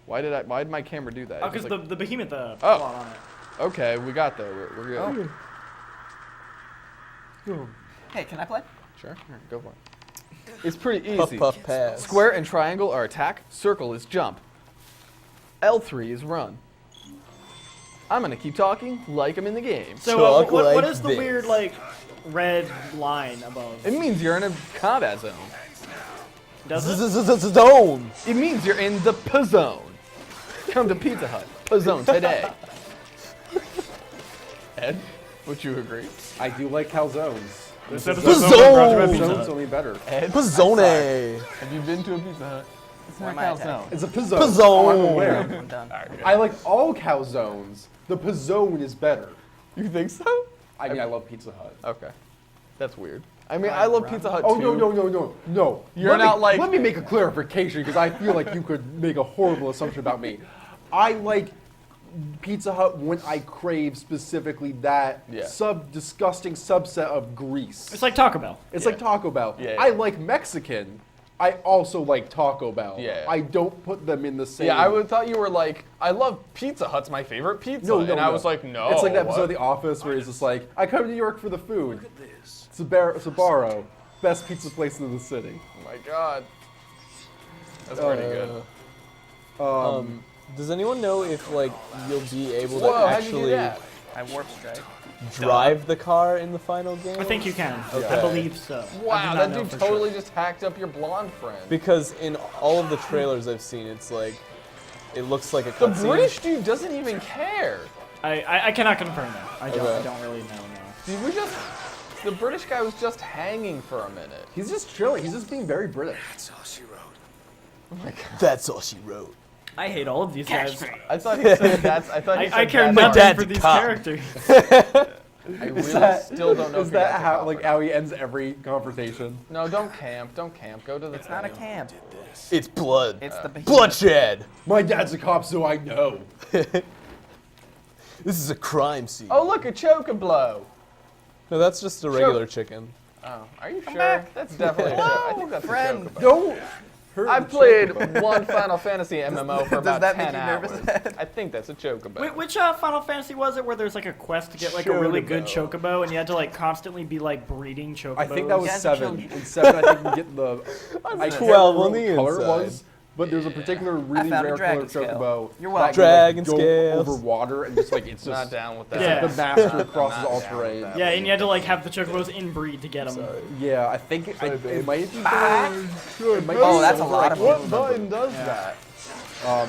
Why did my camera do that? Oh, It's because just like- the behemoth Oh. plot on it. Okay, we got there. We're good. Hey, can I play? Sure, here, go for it. It's pretty Puff easy. puff pass. Square and triangle are attack. Circle is jump. L3 is run. I'm gonna keep talking like I'm in the game. So Talk what like is the this. weird like red line above? It means you're in a combat zone. Does it? Zone. It means you're in the P-zone. Come to Pizza Hut. P-zone today. Ed, would you agree? I do like calzones. This This episode's Zone. brought to you by Pizza Calzones Hut. only better. Ed, Zone. have you been to a Pizza Hut? It's Where not am I calzone. It's a pizzone. Pizzone. Oh, I'm aware. I'm done. I like all calzones. The pizzone is better. You think so? I mean, I love Pizza Hut. Okay. That's weird. I mean, I love Pizza Hut Oh, too. no. You're Let me- not like- Let me make a clarification because I feel like you could make a horrible assumption about me. I like Pizza Hut when I crave specifically that Yeah. disgusting subset of grease. It's like Taco Bell. It's Yeah. like Taco Bell. Yeah. I like Mexican. I also like Taco Bell. Yeah. I don't put them in the same. Yeah, thought you were like, I love Pizza Hut's my favorite pizza. No, and I was like, no. It's like that episode what? of The Office where he's just like, I come to New York for the food. Sbarro, best pizza place in the city. Oh my god. That's pretty good. Does anyone know if like you'll be able to Whoa, how'd you do actually that? I warp strike. drive the car in the final game? I think you can. Okay. I believe so. I Wow, do that not know dude for totally sure. just hacked up your blonde friend. Because in all of the trailers I've seen, it's like it looks like a The cutscene. British dude doesn't even care. I cannot confirm that. I Okay. don't really know. No. Dude, the British guy was just hanging for a minute. He's just chilling. He's just being very British. That's all she wrote. That's all she wrote. I hate all of these guys. I thought he said that's. I thought he said I care that's nothing all- dad's for a these cop. characters. I really still don't know. Is if that that's a how cop like or how he ends every conversation? not. No, don't camp. Don't camp. Go to the. It's not a camp. It's blood. It's the behemoth. Bloodshed. My dad's a cop, so I know. This is a crime scene. Oh look, a choke-a-blow. No, that's just a regular chicken. Oh, are you sure? back. That's definitely a joke. I think that's friend. a joke. Don't hurt I've the played chocobo. one Final Fantasy MMO for does about that 10 make you hours. nervous? I think that's a chocobo. Wait, which Final Fantasy was it where there's like a quest to get like a really good chocobo and you had to like constantly be like breeding chocobos? I think that was guys 7. killed- In 7, I think you get the. I can't 12 remember on the what color it inside. was, but there's a particular really found a rare color dragon scale. chocobo. You're welcome. that can, like, Dragon go scales. over water and just like it's Not just down with it's that. Yeah. like the master I'm crosses not all down terrain. with that. Yeah, and you had to like have the chocobos inbreed to get them. Yeah, I think it might be. It might be Oh, that's a silver, lot I of can't What remember. button does that?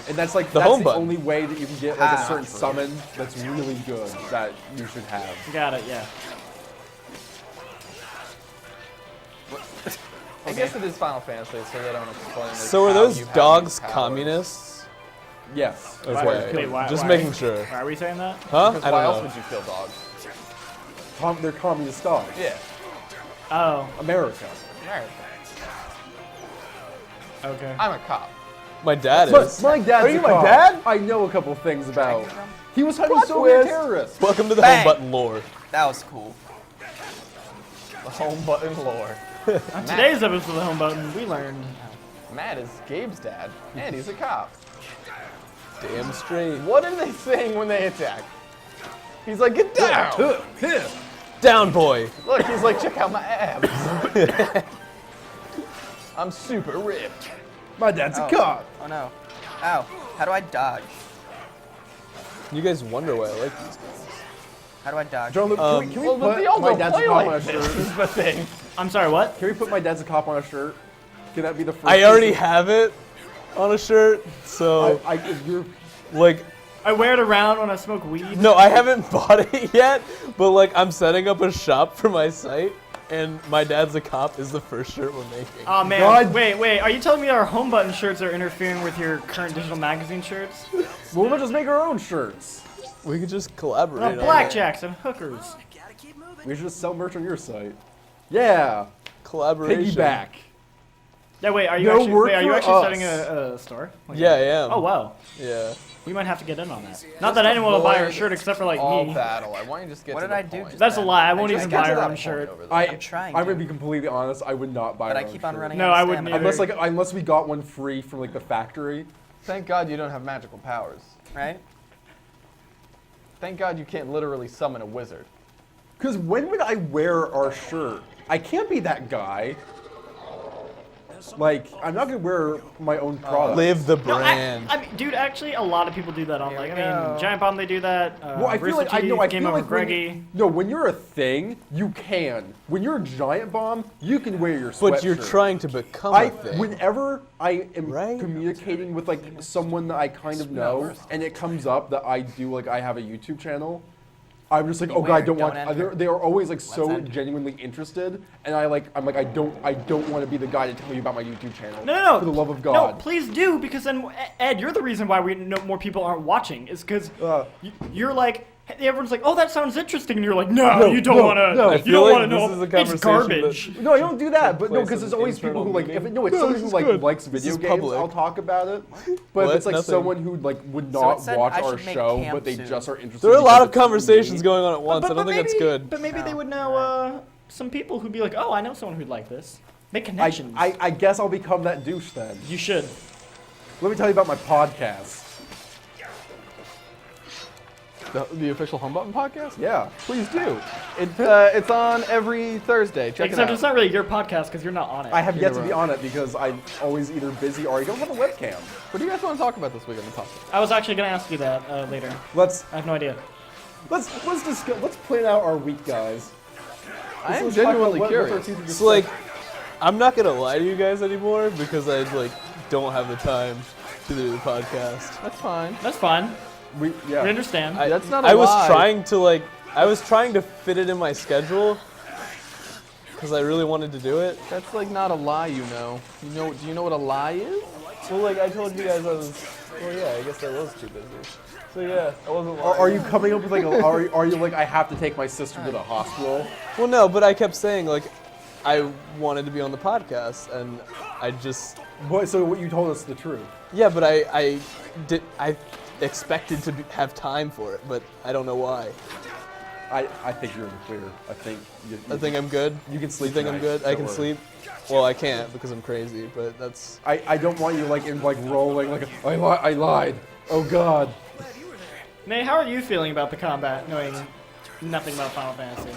And that's like The that's home the button. only way that you can get like a certain summon that's really good that you should have. Got it, yeah. I guess it is Final Fantasy, so they don't explain. Like, So are how those you have dogs these powers. communists? Yes. Okay. Wait, why? Just why? making sure. Why are we saying that? Huh? Because I why don't else know. would you kill dogs? They're communist dogs. Yeah. Oh, America. America. okay. I'm a cop. My dad But is. my dad's Are you a my cop. dad? I know a couple things about. From? He was hunting Plot Soviet twist. terrorists. Welcome to the Bang. home button lore. That was cool. The home button lore. On today's episode of the Home Button, we learned. Matt is Gabe's dad, and he's a cop. Damn straight. What are they saying when they attack? He's like, get down! Down, boy. Look, he's like, check out my abs. I'm super ripped. My dad's Oh. a cop. Oh no. Ow. How do I dodge? You guys wonder why I like these games. How do I dodge? John Luke, can we Well, but put they all my don't dad's a play cop on like a this, shirt? is the thing. I'm sorry, what? Can we put my dad's a cop on a shirt? Can that be the first? I already piece have it on a shirt, so of- you're, like, I wear it around when I smoke weed. no, I haven't bought it yet, but like I'm setting up a shop for my site, and my dad's a cop is the first shirt we're making. Oh man, God. wait, are you telling me our Home Button shirts are interfering with your current digital magazine shirts? well, we'll just make our own shirts. We could just collaborate. No, on it. blackjacks and hookers. Gotta keep moving. We should just sell merch on your site. Yeah, Collaboration. piggyback. Yeah, wait, are you No actually, work wait, are you for actually us. setting a store? Like- Yeah, I am. Oh wow, Yeah. we might have to get in on that. Not that anyone will buy our avoid shirt except for like All me. battle. I want you to just get What to did the I do point. just That's a lie. I won't I even got buy to our that own point shirt. over there. I'm trying I'm to. gonna be completely honest. I would not buy. But our I own keep on shirt. running No, out I of wouldn't stamina. either. Unless we got one free from like the factory. Thank God you don't have magical powers. Right? Thank God you can't literally summon a wizard. Cause when would I wear our shirt? I can't be that guy. Like I'm not gonna wear my own product. Live the No, brand. I mean, dude, actually, a lot of people do that on Here like, we I mean, go. Giant Bomb, they do that. Well, I feel Rooster like I know. Teeth, I Game feel Over like when Greggy. no, when you're a thing, you can. When you're a giant bomb, you can wear your sweatshirt. But you're trying to become I a thing. whenever I am Right? communicating with like someone that I kind of know, and it comes up that I do like I have a YouTube channel, I'm just like, oh god, I don't want. They are always like so enter. genuinely interested, and I'm like, I don't want to be the guy to tell you about my YouTube channel. No. For the love of No, God. please do, because then, Ed, you're the reason why we know more people aren't watching. Is because you're like, everyone's like, oh, that sounds interesting, and you're like, no, you don't want to. no. I You feel don't like want to this know. is a It's conversation garbage. No, I don't do that, but no, place because of there's always people who internal like, if meeting. it, no, it's No, someone this who is like good. likes This video is games, public. I'll talk about it. But if What? it's like Nothing. someone who like would So not it said watch I our should make show, camp but they soon. just are interested. There are a lot of because it's conversations me. going on at once. I don't think that's good. But maybe they would know some people who'd be like, oh, I know someone who'd like this. Make I, connections. I guess I'll become that douche then. You should. Let me tell you about my podcast. The official Home Button podcast? Yeah. Please do. It's on every Thursday. Check Except it it's out. not really your podcast because you're not on it. I have yet to You're be right. on it because I'm always either busy or I don't have a webcam. What do you guys want to talk about this week on the podcast? I was actually going to ask you that later. Let's I have no idea. discuss. Let's plan out our week, guys. I am Let's talk about genuinely what's our curious. team to So like, discuss. I'm not gonna lie to you guys anymore because I like don't have the time to do the podcast. That's fine. That's fine. we We understand. That's not a I was lie. trying to fit it in my schedule because I really wanted to do it. That's like not a lie, you know. Do you know what a lie is? Well, like I told you guys I was. Well, yeah, I guess I was too busy. So yeah, I wasn't. Are you coming up with like are you like I have to take my sister to the hospital? Well, no, but I kept saying like I wanted to be on the podcast, and I just So what you told us the truth. yeah, but I expected to have time for it, but I don't know why. I think you're in the clear. I think I think I'm good. you can sleep. You think I'm tonight. good? I Don't can worry. sleep. Well, I can't because I'm crazy, but that's. I don't want you like in like rolling like I lied. Oh God. Nate, how are you feeling about the combat, knowing nothing about Final Fantasy?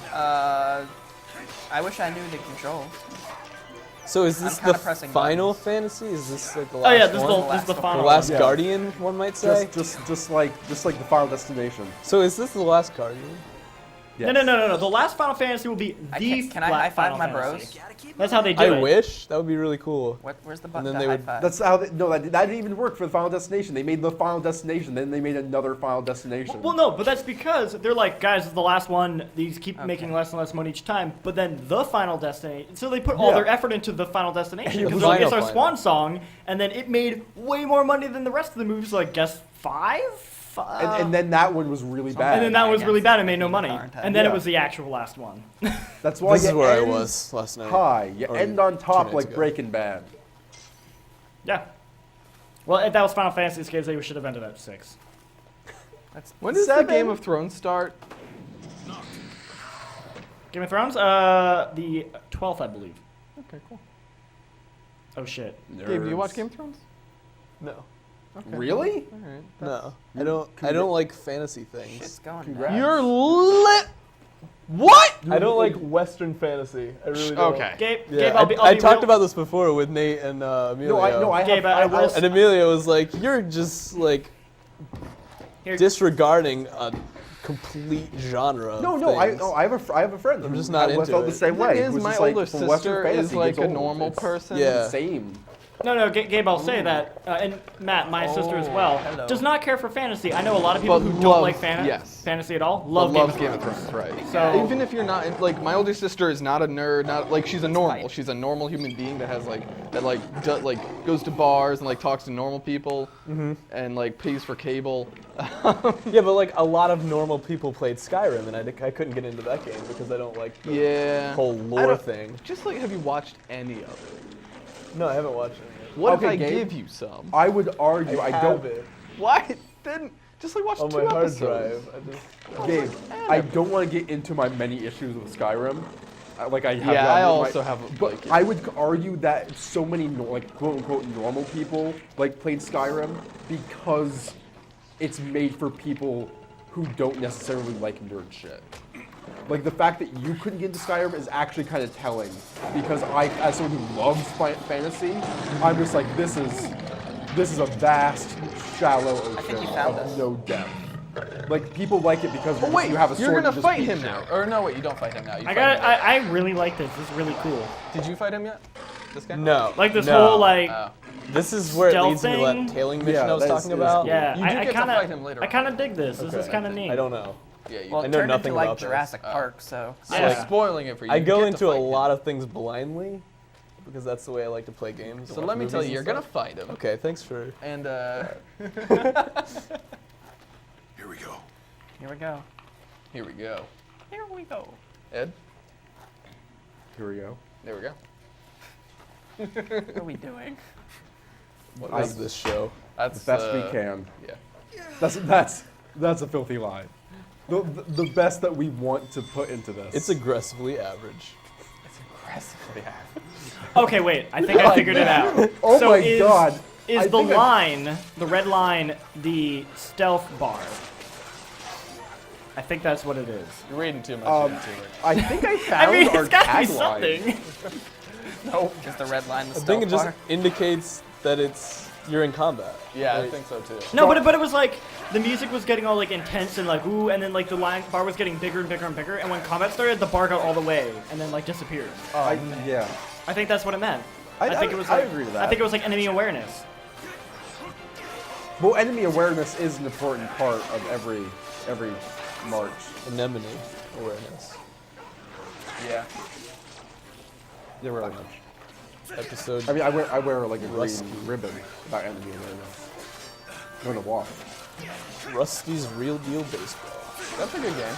I wish I knew the controls. So is this I'm kinda the pressing Final buttons. Fantasy? Is this like the Oh last yeah, this one? is the The final The last Yeah. Guardian, one might say. Just like the Final Destination. So is this the last Guardian? Yes. No. The last Final Fantasy will be the Can I la- high five Final my Fantasy. bros? That's how they do I it. wish. That would be really cool. Where's the And button? then to they high would- five? That's how that didn't even work for the Final Destination. They made the Final Destination, then they made another Final Destination. Well, no, but that's because they're like, guys, it's the last one. These keep making less and less money each time. But then the Final Destination, so they put all Yeah. their effort into the Final Destination It because was it's our Final. swan song, and then it made way more money than the rest of the movies. So I guess 5. and then that one was really bad. And then that was really bad and made no money. Darn time. And then Yeah. it was the actual last one. That's why This you is where I end was last night. high. You Or end on 2 top nights like ago. Breaking Bad. Yeah. Well, if that was Final Fantasy's case, they should have ended at 6. When does the 7? Game of Thrones start? Game of Thrones, the 12th, I believe. Okay, cool. Oh shit. Gabe, do you watch Nerds. Game of Thrones? No. Okay. Really? All right. No. I don't like fantasy things. It's going Congrats. down. You're lit. What? I don't like Western fantasy. I really don't. Okay. Gabe, Yeah, Gabe, I'll be I real. talked about this before with Nate and Emilio. No, I Gabe, have. I will And Emilio was like, "You're just like Here- disregarding a complete genre." of things." I have a friend. I'm just who not I into felt the it. same The way. thing who is, was my just like, older for Western sister fantasy, is like gets a old. normal It's person. Yeah. Same. No, Gabe, I'll say that, and Matt, my sister as well, hello. does not care for fantasy. I know a lot of people But who love- don't like yes. fantasy at all. But Love loves Game of Thrones. right? So- even if you're not like my older sister is not a nerd, not like she's a normal. Right. She's a normal human being that has like goes to bars and like talks to normal people and like pays for cable. Yeah, but like a lot of normal people played Skyrim, and I couldn't get into that game because I don't like the Yeah. whole lore thing. Just like, have you watched any of it? No, I haven't watched it. What Okay, if I Gabe. give you some? I would argue. I have don't. it Why? Then just like watch on 2 my hard episodes. drive. I just Gabe, I don't want to get into my many issues with Skyrim. Like I have. Yeah, that I in my- also have, But like, I would argue that so many like quote unquote normal people like played Skyrim because it's made for people who don't necessarily like nerd shit. Like the fact that you couldn't get into Skyrim is actually kind of telling, because I, as someone who loves fantasy, I'm just like this is a vast, shallow ocean think you found of us. no depth. Like people like it because Oh wait, you have a sword. you're and gonna just fight beat him shit. now. Or no, wait, you don't fight him now. You I fight got. him later. I really like this. This is really cool. Did you fight him yet? This guy? no. Like this no. whole like. Oh. This is where it stealth leads me to thing? that tailing mission Yeah, I was that is- talking it is about. cool. Yeah, You do I get to kind fight him later I on. kind of dig this. This Okay. is kind of neat. I don't know. Yeah, you Well, I it know turned into nothing like about this. Jurassic Park, so. I'm Yeah. spoiling it for you. I You go get to into a fight him. lot of things blindly because that's the way I like to play games. So let me tell you, you're gonna fight him. Okay, thanks for. And Here we go. Here we go. here we go. Here we go. Ed, Here we go. there we go. What are we doing? What is this show? That's The best we can. Yeah. That's a filthy lie. The best that we want to put into this. It's aggressively average. Aggressively. Okay, wait. I think I figured it out. Oh So my is- god. Is I the think I- line, the red line, the stealth bar? I think that's what it is. You're reading too much Um, into it. I think I found I mean, our it's gotta be tagline. something. Nope. Just the red line, the I stealth think it just bar. indicates that you're in combat. Yeah, I right? think so too. No, but it was like the music was getting all like intense and like ooh, and then like the line bar was getting bigger and bigger and bigger, and when combat started, the bar got all the way and then like disappeared. Yeah. I think that's what it meant. I think it was. I Like, agree to I that. think it was like enemy awareness. Well, enemy awareness is an important part of every march. Anemone awareness. Yeah. Yeah, really much. Episode. I mean, I wear like a Rusty. green ribbon about enemy awareness. I'm gonna walk. Rusty's Real Deal Baseball. That's a good game.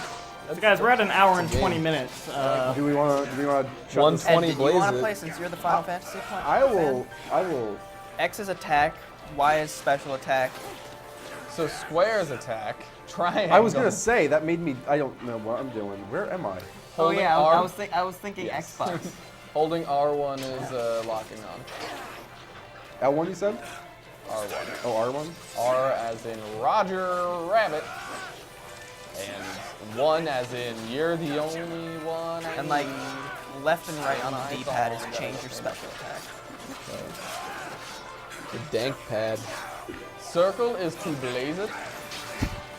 So guys, we're at an hour and It's a 20 game. minutes. Do we want to? 120 Ed, did you want blaze to it. play since you're the Final Fantasy fan? I will. X is attack, Y is special attack, So squares attack, triangle. I was gonna say that made me. I don't know what I'm doing. Where am I? Oh Holding yeah, R- I was thinking Yes. Xbox. Holding R1 is locking on. L1 you said? R1. Oh, R1. R as in Roger Rabbit. And 1 as in you're the only one. I And like need. left and right on I the D-pad thought is change your special attack. The dank pad. Circle is to blaze it.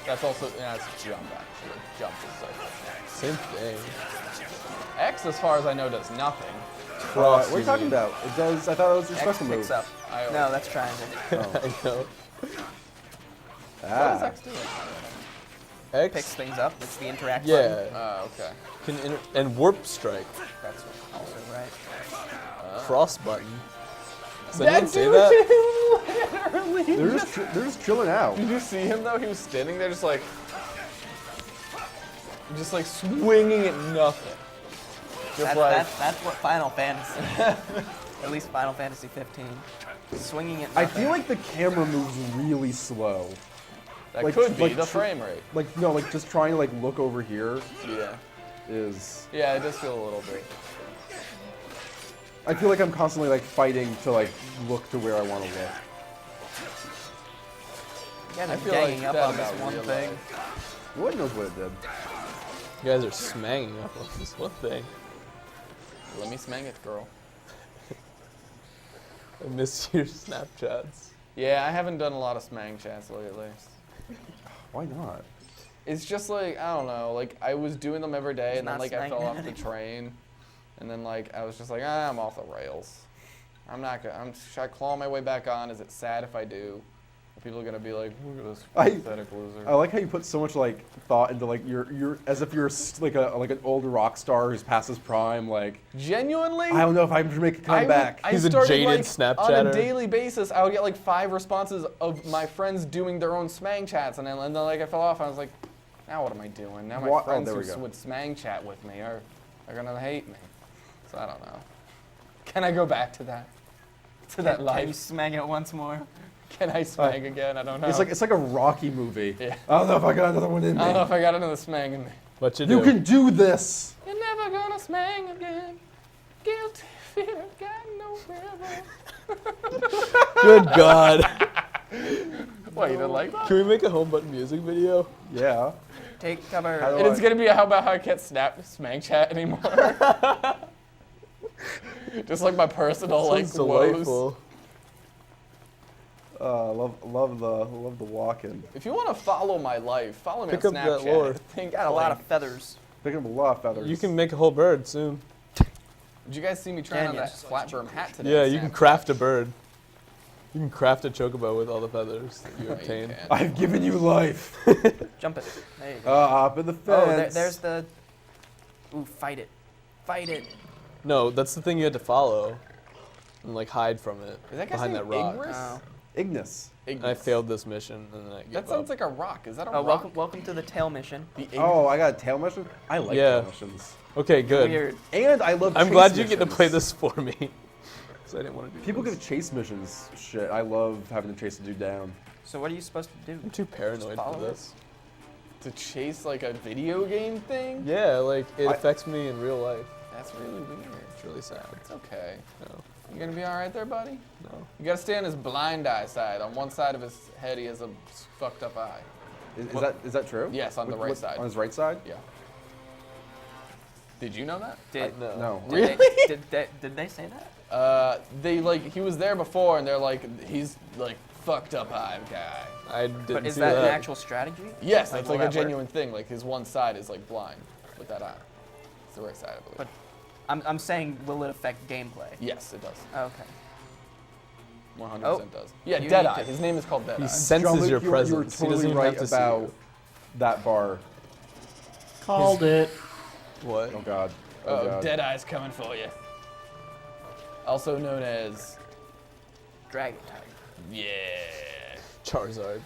That's also that's jump actually. Jump is circle. Same thing. X, as far as I know, does nothing. Cross. What are you talking about? It does. I thought it was your X special move. picks up. I No, that's triangle. I know. What does Ah. X do? X. Picks things up. It's the interact Yeah. Oh, okay. And warp strike. That's button. Also right. Cross button. Does anyone say that? literally. They're just chilling out. Did you see him though? He was standing there just like swinging at nothing. Just That's what Final Fantasy. At least Final Fantasy 15. Swinging it. I feel like the camera moves really slow. that like- could be like the tr- frame rate. Like no, like just trying to like look over here Yeah. is. Yeah, it does feel a little bit. I feel like I'm constantly like fighting to like look to where I want to look. Yeah, I I'm feel ganging like up on that this about one real thing. life. Lord knows what it did. You guys are smanging up on this one thing. Let me smang it, girl. I miss your Snapchats. Yeah, I haven't done a lot of smang chats lately. Why not? It's just like, I don't know, like I was doing them every day He's and then not like I smanging fell off it the anymore. train. And then like I was just like, I'm off the rails. I'm not gonna, should I claw my way back on? Is it sad if I do? Are people gonna be like, look at this pathetic loser? I like how you put so much like thought into like you're as if you're like an old rock star who's past his prime. Like Genuinely? I don't know if I should make a comeback. He's a started, jaded like, On Snapchatter. a daily basis, I would get like 5 responses of my friends doing their own smang chats, and then like I fell off. I was like, now what am I doing? Now my What- oh, friends there who we go. would smang chat with me are gonna hate me. So I don't know. Can I go back to that? To that Can you life? smang it once more? Can I smang again? I don't know. It's like a Rocky movie. Yeah. I don't know if I got another one in I don't know me. if I got another smang in me. What you You do? can do this. You're never gonna smang again. Guilty fear got no river. Good God. What, you didn't like that? Can we make a home button music video? Yeah. Take cover. How do And it's gonna be how about how I can't snap smang chat anymore. Just like my personal like Sounds woes. delightful. Love the walk-in. If you want to follow my life, follow me Pick on up that Snapchat. lore. I think Got a lot like- of feathers. Picking up a lot of feathers. You can make a whole bird soon. Did you guys see me trying on Daniel. that flat berm hat today? Yeah, on you can Snapchat? craft a bird. You can craft a chocobo with all the feathers that you Yeah, you obtain. can. I've given you life. Jump it. There you go. Up in the fence. Oh, there's the. Ooh, fight it. Fight it. No, that's the thing you had to follow. And like hide from it. Is that guy's behind name that rock. Igris? Oh. Ignis. And I failed this mission and then I gave That up. sounds like a rock. Is that a Oh, rock? welcome to the tail mission. The Igris. Oh, I got a tail mission. I like Yeah. tail missions. Okay, good. Weird. And I love. I'm chase glad you get to missions. play this for me. Because I didn't want to do People this. give chase missions shit. I love having to chase a dude down. So what are you supposed to do? I'm too paranoid follow for this. To chase like a video game thing? Yeah, like it I- affects me in real life. That's really weird. It's really sad. It's okay. No, You gonna be all right there, buddy? no. You gotta stay on his blind eye side. On one side of his head, he has a fucked up eye. Is that true? Yes, on the right side. On his right side? Yeah. Did you know that? Did, No. Really? did they say that? They like he was there before, and they're like he's like fucked up eye guy. I didn't But is see that that. an actual strategy? Yes, Like, that's will like a that work? genuine thing. Like his one side is like blind with that eye. It's the right side, I believe. But I'm saying, will it affect gameplay? yes, it does. Okay. 100% Oh, does. Yeah, you Deadeye. need to- His name is called He Deadeye. senses Jean-Luc, your you were presence. he totally doesn't even right have to see about you. that bar. Called it. What? Oh god. Oh, god. Deadeye's coming for you. Also known as Dragon type. yeah. Charizard.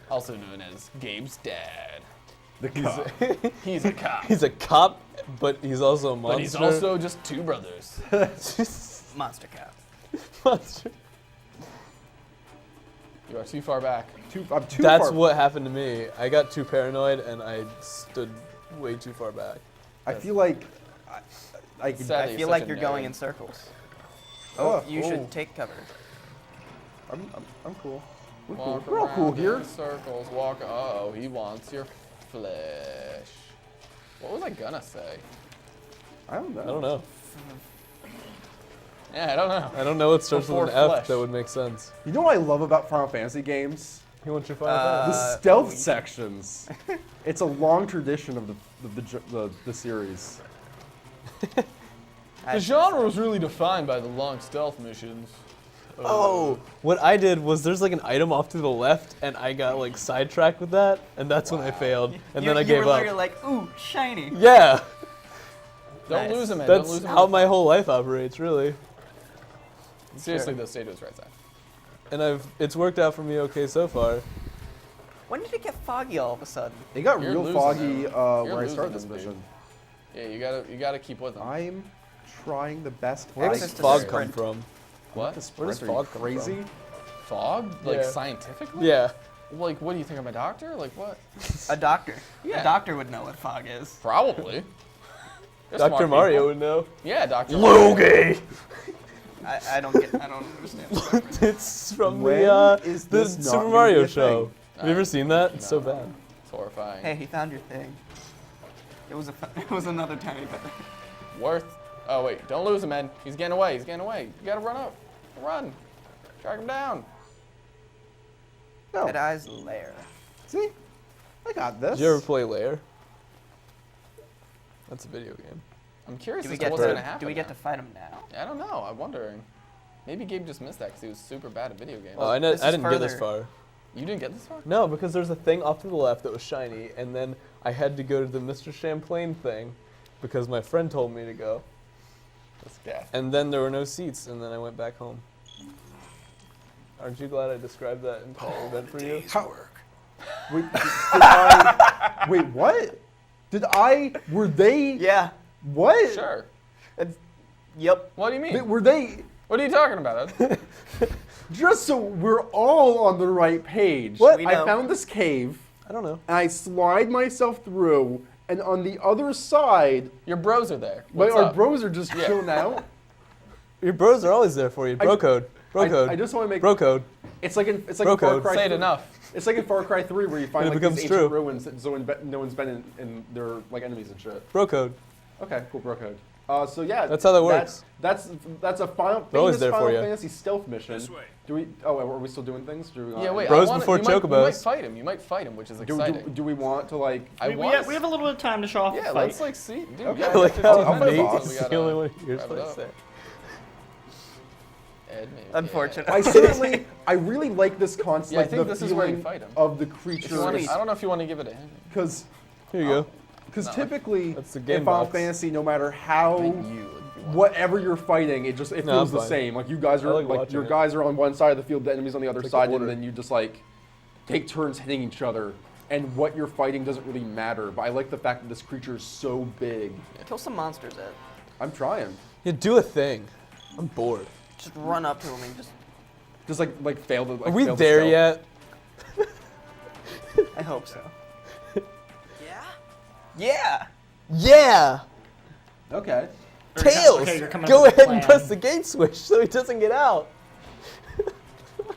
Also known as Gabe's dad. The cop. He's a cop. He's a cop, but he's also a monster. But he's also just two brothers. Monster cow. monster. You are too far back. I'm too That's far. what happened to me. I got too paranoid and I stood way too far back. I feel like I could. Sad. I You're feel such like a you're going nerd. in circles. Oh, You should take cover. I'm cool. We're cool. Walk We're all cool around here. in circles. Walk. Oh, he wants your flesh. What was I gonna say? I don't know. I don't know. Yeah, I don't know. I don't know what starts with an Before F flesh. that would make sense. You know what I love about Final Fantasy games? You want your Final The Fantasy? stealth sections. It's a long tradition of the series. The genre was really defined by the long stealth missions. Oh, what I did was there's like an item off to the left, and I got like sidetracked with that, and that's when I failed, and then I you gave were up. literally like, ooh, shiny. Yeah, Don't Nice. lose him, man. Don't that's lose him. how my whole life operates, really. Seriously, the stage was right side. And it's worked out for me okay so far. When did it get foggy all of a sudden? It got You're real losing foggy them. where I losing started this them, dude. mission. Yeah, you gotta keep with them. I'm trying the best Where I does Access to fog can. come sprint. from? What? Where does Are you fog come crazy? from? Fog? Like Yeah. scientifically? Yeah. Like, what do you think? I'm a doctor? Like what? A doctor. Yeah. A doctor would know what fog is. Probably. They're smart Dr. Mario people. would know. Yeah, Dr. Logie! I don't understand. It's from When the is the this not Super gonna Mario be a show. thing? Have you ever seen that? It's so No. bad. It's horrifying. Hey, he found your thing. It was it was another tiny bit. Worth. Oh wait, don't lose him, man. He's getting away. He's getting away. You gotta run up. Run. Track him down. No. Dead Eye's lair. See? I got this. Did you ever play Lair? That's a video game. I'm curious Do we as to get what's to gonna happen. do we get now. to fight him now? I don't know. I'm wondering. Maybe Gabe just missed that because he was super bad at video games. Oh, I this is didn't get this further- far. You didn't get this far? No, because there's a thing off to the left that was shiny, and then I had to go to the Mr. Champlain thing because my friend told me to go. That's death. And then there were no seats, and then I went back home. Aren't you glad I described that entire event for you? Wait, did I? Wait, what? Were they? Yeah. What? Sure. Yep. What do you mean? Were they? What are you talking about? Just so we're all on the right page. What? We I know. found this cave, I don't know. and I slide myself through, and on the other side, Your bros are there. my, What's our up? bros are just chilling out. Your bros are always there for you. Bro code. Bro code. I just want to make. Bro code. It's like in Bro Far code. Cry. Say it 3 enough. It's like in Far Cry 3 where you find And it like becomes these ancient true. ruins that no one's been in their like enemies and shit. Bro code. Okay, cool, bro code. So yeah, That's how that works. That's a They're always famous there for Final you. Fantasy stealth mission. Do we? Oh, are we still doing things? Do we Yeah, wait. Bros I wanna, before you might, you might chocobos. fight him. You might fight him, which is Do, exciting. do we want to like? I We want. have a little bit of time to show off Yeah, the fight. let's like see. Dude, Okay. yeah, I like we how got 15 I'll Nate's minutes, so we the gotta only one who hears wrap what it I up. say. Ed, maybe. Unfortunate. I really like this concept. Yeah, I think the this is where you feeling fight him. of the If creature. you wanna, I don't know if you want to give it to him. Because Here you go. No. typically That's the in game Final box. Fantasy, no matter how Maybe you, if you want. whatever you're fighting, it No, feels I'm the fine. same. Like you guys I are like like watching your it. guys are on one side of the field, the enemies on the other Take side, the and order. then you just like take turns hitting each other. And what you're fighting doesn't really matter. But I like the fact that this creature is so big. Kill some monsters, Ed. I'm trying. Yeah, do a thing. I'm bored. Just run up to him and Just like fail to. Like, Are we fail to there stealth. yet? I hope so. Yeah? Yeah. Yeah! Okay. Tails! okay, you're coming Go up with a ahead and plan. press the gate switch so he doesn't get out.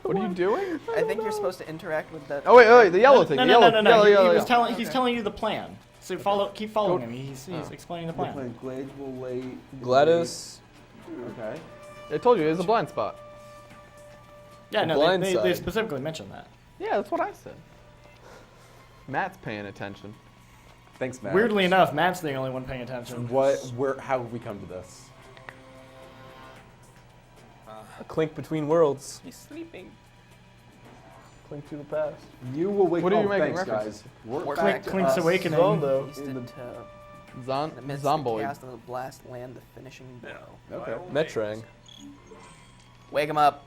What are you doing? I think you're supposed to interact with that. Oh wait, the yellow thing. No, the no, yellow, no, no, no. yellow, He yellow, was yellow. telling. He's telling you the plan. So keep following him. He's explaining the plan. Glade will wait. Gladys. Okay. I told you, it's a blind spot. Yeah, no, blind they side. specifically mentioned that. Yeah, that's what I said. Matt's paying attention. Thanks, Matt. Weirdly enough, Matt's the only one paying attention. How have we come to this? A clink between worlds. He's sleeping. Clink to the past. You will wake. What are you oh, making thanks, references guys. We're We're back back to Clink's us. Awakening. Zondo. Distant Zon, amidst the Zomboid. chaos of the blast, land the finishing blow. Okay. Metrang. Wake him up.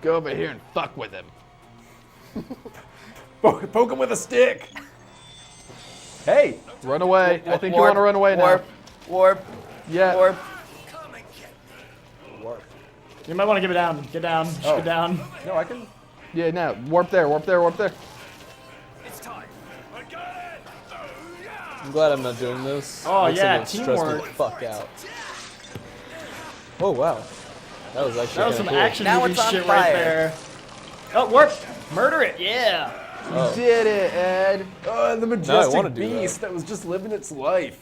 Go over here and fuck with him. Poke him with a stick. Hey. Run away. I think you Warp, want to run away warp, now. Warp. Yeah. Warp. Come and get me. Warp. You might want to give it down. Get down. Just Oh. get down. No, I can. Yeah, now warp there, warp there, warp there. It's time. I got it. Oh, yeah. I'm glad I'm not doing this. Oh, Looks yeah, like it stressed me teamwork. the fuck out. Oh wow, that was actually That was some kinda cool. action Now movie it's on shit fire. right there. Oh, warp! Murder it! Yeah. Oh. Did it, Ed. The wanna majestic do that. beast that was just living its life.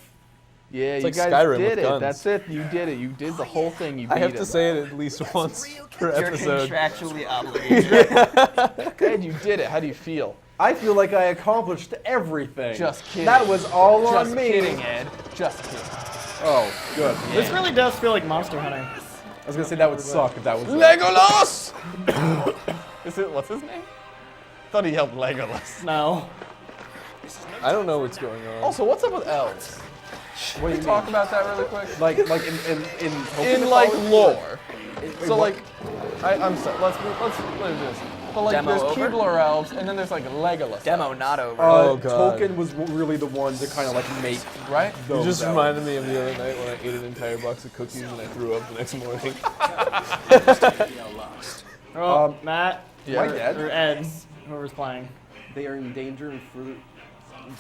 Yeah, It's you like guys Skyrim did with it. guns. That's it. You did it. You did the whole thing. You beat I have it. to say it at least once per You're episode. contractually obligated. Ed, you did it. How do you feel? I feel like I accomplished everything. Just kidding. That was all Just on me. kidding, Ed. Just kidding. Oh, good. This really does feel like Monster Hunter. I was gonna say that would suck if that was. Legolas! Is it, what's his name? Thought he helped Legolas. No. I don't know what's going on. Also, what's up with elves? What do Can you we talk mean? about that really quick? Like In like lore. So what? like, I'm sorry. Let's do this. But like, Demo there's over? Keebler elves, and then there's like Legolas. Demo not over. Oh, God. Tolkien was really the one to kind of like make Right? You those just out. reminded me of the other night when I ate an entire box of cookies and I threw up the next morning. Oh, Matt. Yeah. Am I dead? Or Ed, whoever's playing. They are in danger and further.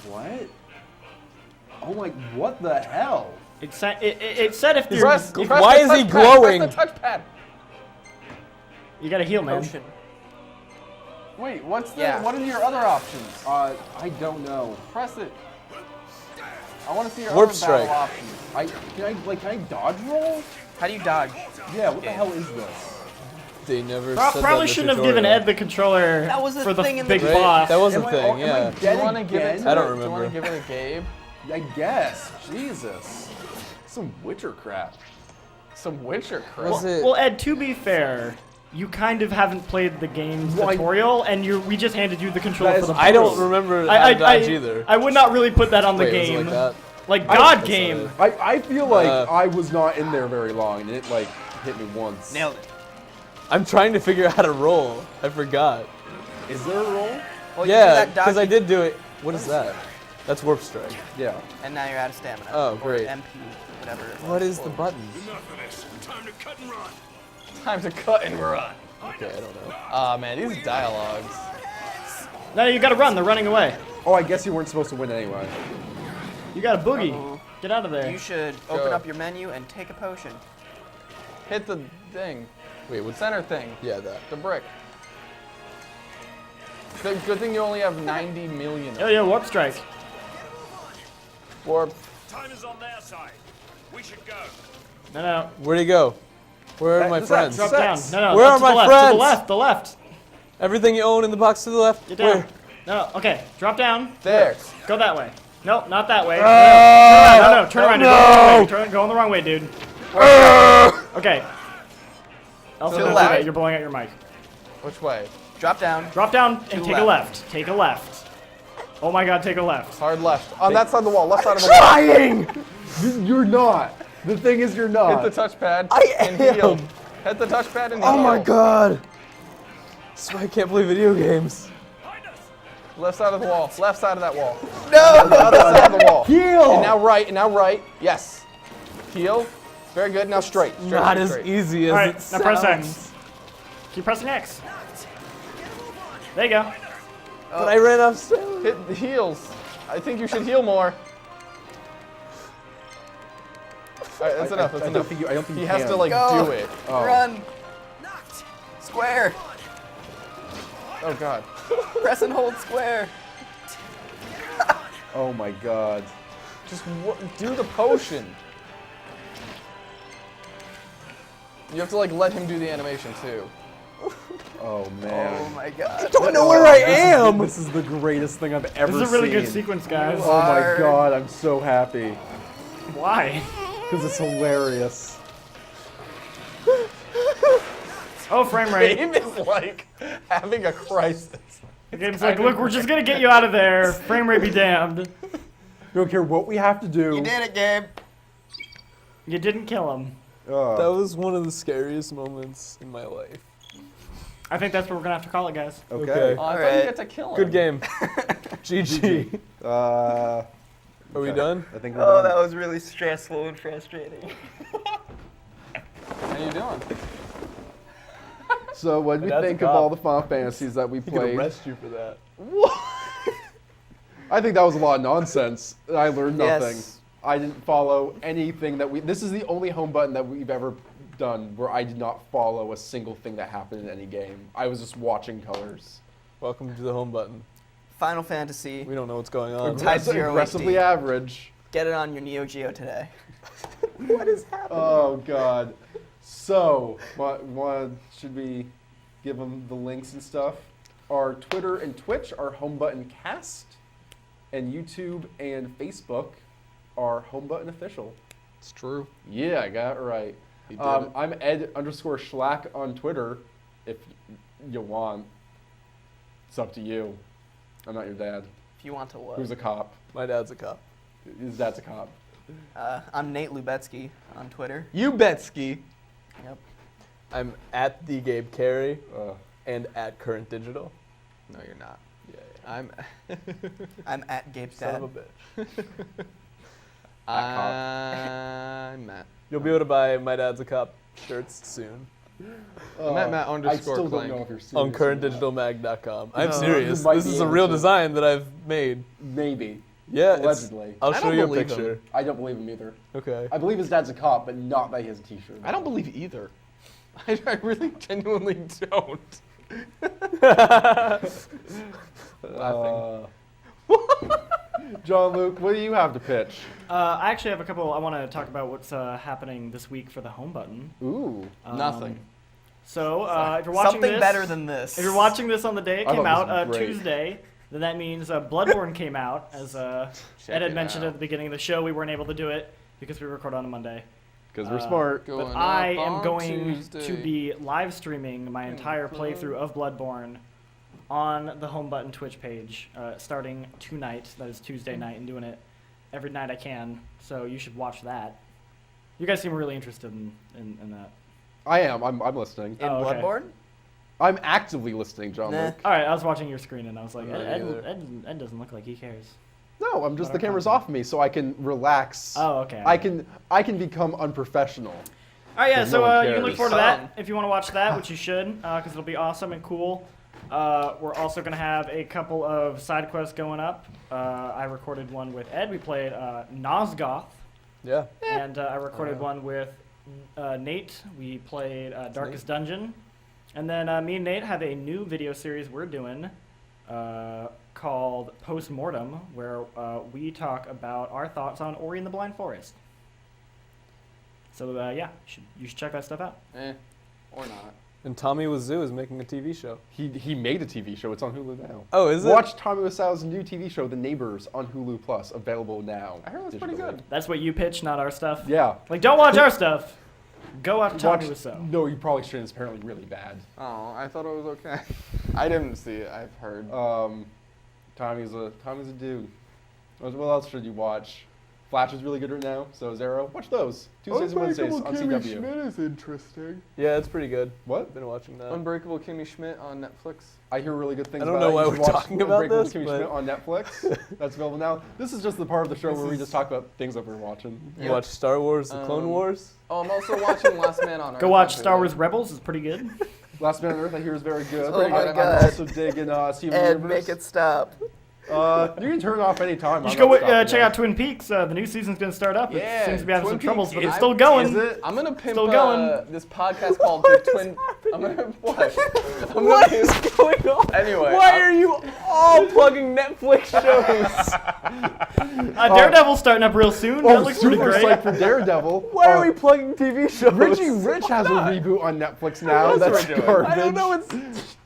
What? Oh my! What the hell? It said if you're. Press, if- press Why the is he touchpad, glowing? Press the touchpad. you gotta heal, man. Potion. Wait, what's the? Yeah. What are your other options? I don't know. Press it. I want to see your Warp other strike. battle options. Can I dodge roll? How do you dodge? Yeah. What the hell is this? They never Pro- said probably that in the shouldn't have given tutorial. Ed the controller That was a for the thing in the big Right? boss. That was a Am I- thing, am I yeah. Do dead you want to give it? again? To, I don't Do you want remember. to give it to Gabe? I guess. Jesus. Some Witcher crap. Some Witcher crap. Was it? Well, Ed, to be fair, you kind of haven't played the game's Why- tutorial, and we just handed you the controller That for is- the boss. I don't remember how to dodge either. I would not really put that on the Wait, was it game. like that? Like God That's game. not it. I feel like I was not in there very long, and it like hit me once. Nailed it. I'm trying to figure out how to roll. I forgot. Is there a roll? Well, you do Yeah, that because I dodge, did do it. What is that? That's warp strike. Yeah. and now you're out of stamina. Oh, Or great. MP, whatever. it What was. is the button? Enough of this. Time to cut and run. Time to cut and run. Okay, I don't know. Ah, man, these dialogues. No, you gotta run. They're running away. Oh, I guess you weren't supposed to win anyway. You got a boogie. Uh-oh. Get out of there. You should open Go. up your menu and take a potion. Hit the thing. Wait, what's Center thing. Yeah, that. The brick. Good thing you only have 90 million. Yo, yo, warp strike. Warp. Time is on their side. We should go. No, no. Where'd he go? Where are my That's friends? Drop down. No, no. Where up are to my the left, friends? To the left. The left. Everything you own in the box to the left. Get down. Where? No, okay. Drop down. There. Go that way. Nope, not that way. No, turn around. Turn around. Dude. Go on the wrong way, dude. Okay. Also, To the don't do left. that. You're blowing out your mic. Which way? Drop down. Drop down and To take a left. left. Take a left. Oh my God, take a left. Hard left. On that side of the wall. Left side of the wall. Trying! You're not. The thing is, you're not. Hit the touchpad. I and am. heal. Hit the touchpad and heal. Oh my god! That's why I can't play video games. Left side of the wall. Left side of that wall. No! Other side of the wall. Heal! And now right. And now right. Yes. Heal. Very good. Now straight. Straight. Not straight, as straight. easy as All right, it now press sounds. X. Keep pressing X. There you go. But I ran upstairs. Hit the heals. I think you should heal more. All right, that's enough. That's I don't enough. think you. I don't think He you has can. to like Go. do it. Oh. Run. Square. Oh god. Press and hold square. Oh my God. Just do the potion. You have to like let him do the animation too. Oh man. Oh my God. don't know where I am! This is the greatest thing I've ever seen. This is a really good sequence, guys. Oh my Hard. God, I'm so happy. Why? Because it's hilarious. Oh, frame rate. Game is like having a crisis. The game's like, look, we're just gonna get you out of there. Frame rate be damned. Don't care what we have to do. You did it, Gabe. You didn't kill him. That was one of the scariest moments in my life. I think that's what we're gonna have to call it, guys. Okay. Oh, I thought Alright. you get to kill him. Good game. GG. Are Are we done? I think we're Oh, done. that was really stressful and frustrating. How you doing? So what do we That's a think of cop. all the Final Fantasies that we He could played? arrest you for that. I think that was a lot of nonsense. I learned nothing. Yes. I didn't follow anything that we. This is the only home button that we've ever done where I did not follow a single thing that happened in any game. I was just watching colors. Welcome to the home button. Final Fantasy. We don't know what's going on. Type 0 Aggressively HD. average. Get it on your Neo Geo today. What is happening? Oh God. So, should we give them the links and stuff? Our Twitter and Twitch are Home Button Cast, and YouTube and Facebook are Home Button Official. It's true. Yeah, I got it right. You did it. I'm Ed_Schlack on Twitter. If you want, it's up to you. I'm not your dad. If you want to what? Who's a cop? My dad's a cop. His dad's a cop. I'm Nate Lubetsky on Twitter. You Betsky. Yep. I'm at the Gabe Carey Uh, and at Current Digital. No, you're not. Yeah, I'm. I'm at Gabe's Son dad. of a bitch. I'm Matt. You'll be able to buy My Dad's a Cop shirts soon I'm at Matt I _Clank. still don't know if you're serious. on or not. currentdigitalmag.com. I'm No, serious. you might This be is a able real to. design that I've made. Maybe. Yeah, it's, Allegedly. I'll I show don't you a believe him. picture. I don't believe him either. Okay. I believe his dad's a cop, but not that he has a T-shirt. I don't believe either. I really genuinely don't. Laughing. John Luke, what do you have to pitch? I actually have a couple. I want to talk about what's happening this week for the home button. Ooh. Nothing. So if you're watching Something this, better than this. if you're watching this on the day it I came thought this out, was great. Tuesday, then that means Bloodborne came out. As Ed Check had it mentioned out. at the beginning of the show, we weren't able to do it because we record on a Monday. Because we're smart. Going But I up am on going Tuesday. to be live streaming my entire playthrough of Bloodborne on the Home Button Twitch page starting tonight. That is Tuesday night, and doing it every night I can. So you should watch that. You guys seem really interested in that. I am. I'm listening. in Oh, okay. Bloodborne. I'm actively listening, John Nah. Luke. All right, I was watching your screen and I was like, I'm Ed, not Ed, either. Ed doesn't look like he cares. No, I'm just What the are camera's content? off me so I can relax. Oh, okay. I can become unprofessional. All right, yeah. 'Cause So no one you can look cares. forward to Fun. that if you want to watch that, which you should, because it'll be awesome and cool. We're also gonna have a couple of side quests going up. I recorded one with Ed. We played Nosgoth, Yeah. and I recorded one with Nate. We played Darkest Dungeon, and then me and Nate have a new video series we're doing called Postmortem, where we talk about our thoughts on Ori and the Blind Forest. So yeah, you should check that stuff out. Or not. And Tommy Wiseau is making a TV show. He made a TV show. It's on Hulu now. Oh, is it? Watch Tommy Wiseau's new TV show, The Neighbors, on Hulu Plus, available now. I heard it was pretty digitally. good. That's what you pitch, not our stuff. Yeah. Like, don't watch our stuff. Go watch Tommy Watch- Wiseau. No, you probably shouldn't. It's apparently really bad. Oh, I thought it was okay. I didn't see it. I've heard. Tommy's a dude. What else should you watch? Flash is really good right now. So is Arrow. Watch those Tuesdays and Wednesdays on CW. is interesting. Yeah, it's pretty good. What? Been watching that. Unbreakable Kimmy Schmidt on Netflix. I hear really good things. I don't about know it. why You we're should watch talking about Unbreakable this, Kimmy but- Schmidt on Netflix. That's available now. This is just the part of the show where we just talk about things that we're watching. You watch Star Wars: The Clone Wars. Oh, I'm also watching Last Man on Earth. Go watch on Star Hulu. Wars Rebels. It's pretty good. Last Man on Earth, I hear, is very good. Oh my I'm God. also digging Steven Ed, Universe. make it stop. You can turn it off anytime. You I'm should not go stopping check that. out Twin Peaks. The new season's gonna start up. Yeah, It seems to be having Twin some troubles, Peaks but it's is- still going. Is it? I'm gonna pimp Still going. this podcast called The Twin. I'm gonna what? What is going on? Anyway, Why are you all plugging Netflix shows? Daredevil's starting up real soon. That Oh, looks pretty super great. psyched for Daredevil. Why are we plugging TV shows? Richie Rich has a reboot on Netflix now. That's garbage. I don't know. It's.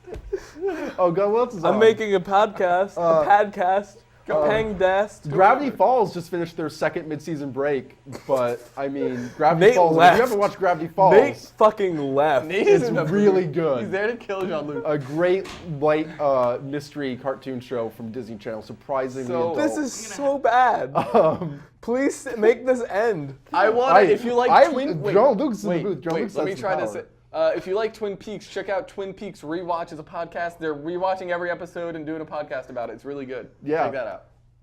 Oh God, what else is on? I'm making a podcast. A podcast. Pangdast. Gravity Falls just finished their second mid-season break, but I mean, Gravity Nate Falls. If left. you haven't watched Gravity Falls, Nate fucking left. it's really good. He's there to kill Jean-Luc. A great light mystery cartoon show from Disney Channel, surprisingly So- adult. This is so bad. Please make this end. I want it. If you like Twin, wait, John Luke's in wait, the booth. John wait, Luke let me says try the this. power. If you like Twin Peaks, check out Twin Peaks Rewatch as a podcast. They're rewatching every episode and doing a podcast about it. It's really good. Yeah. Check that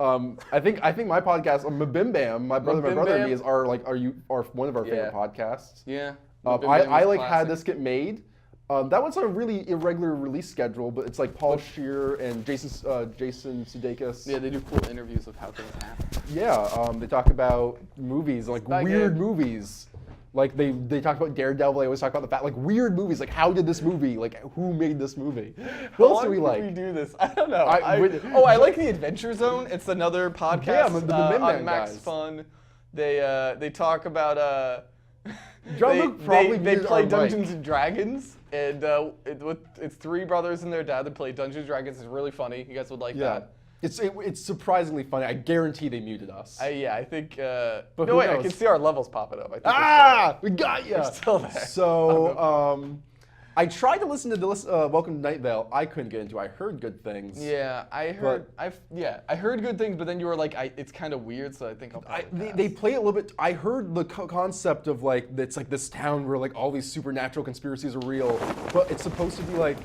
out. I think my podcast, Mabim Bam, my brother and me is our one of our favorite Yeah. podcasts. Yeah. I like How This Get Made. That one's on a really irregular release schedule, but it's like Paul Scheer and Jason Sudeikis. Yeah, they do cool interviews of how things happen. Yeah, they talk about movies, like not weird good. movies. Like they talk about Daredevil. They always talk about the fact, like weird movies. Like how did this movie? Like who made this movie? What else do we like? we do this? I don't know. I- I like the Adventure Zone. It's another podcast Yeah, the Min Man on Max guys. Fun. They talk about Jean-Luc probably they muted play our mic. Dungeons and Dragons, and it's 3 brothers and their dad that play Dungeons and Dragons. It's really funny. You guys would like Yeah, that. it's surprisingly funny. I guarantee they muted us. I think. But no who wait, I knows? can see our levels popping up. I think We got you. We're still there. So I tried to listen to the Welcome to Night Vale. I couldn't get into. I heard good things. Yeah, I heard. I heard good things, but then you were like, it's kind of weird, so I think I'll probably pass. They play it a little bit. I heard the concept of like it's like this town where like all these supernatural conspiracies are real, but it's supposed to be like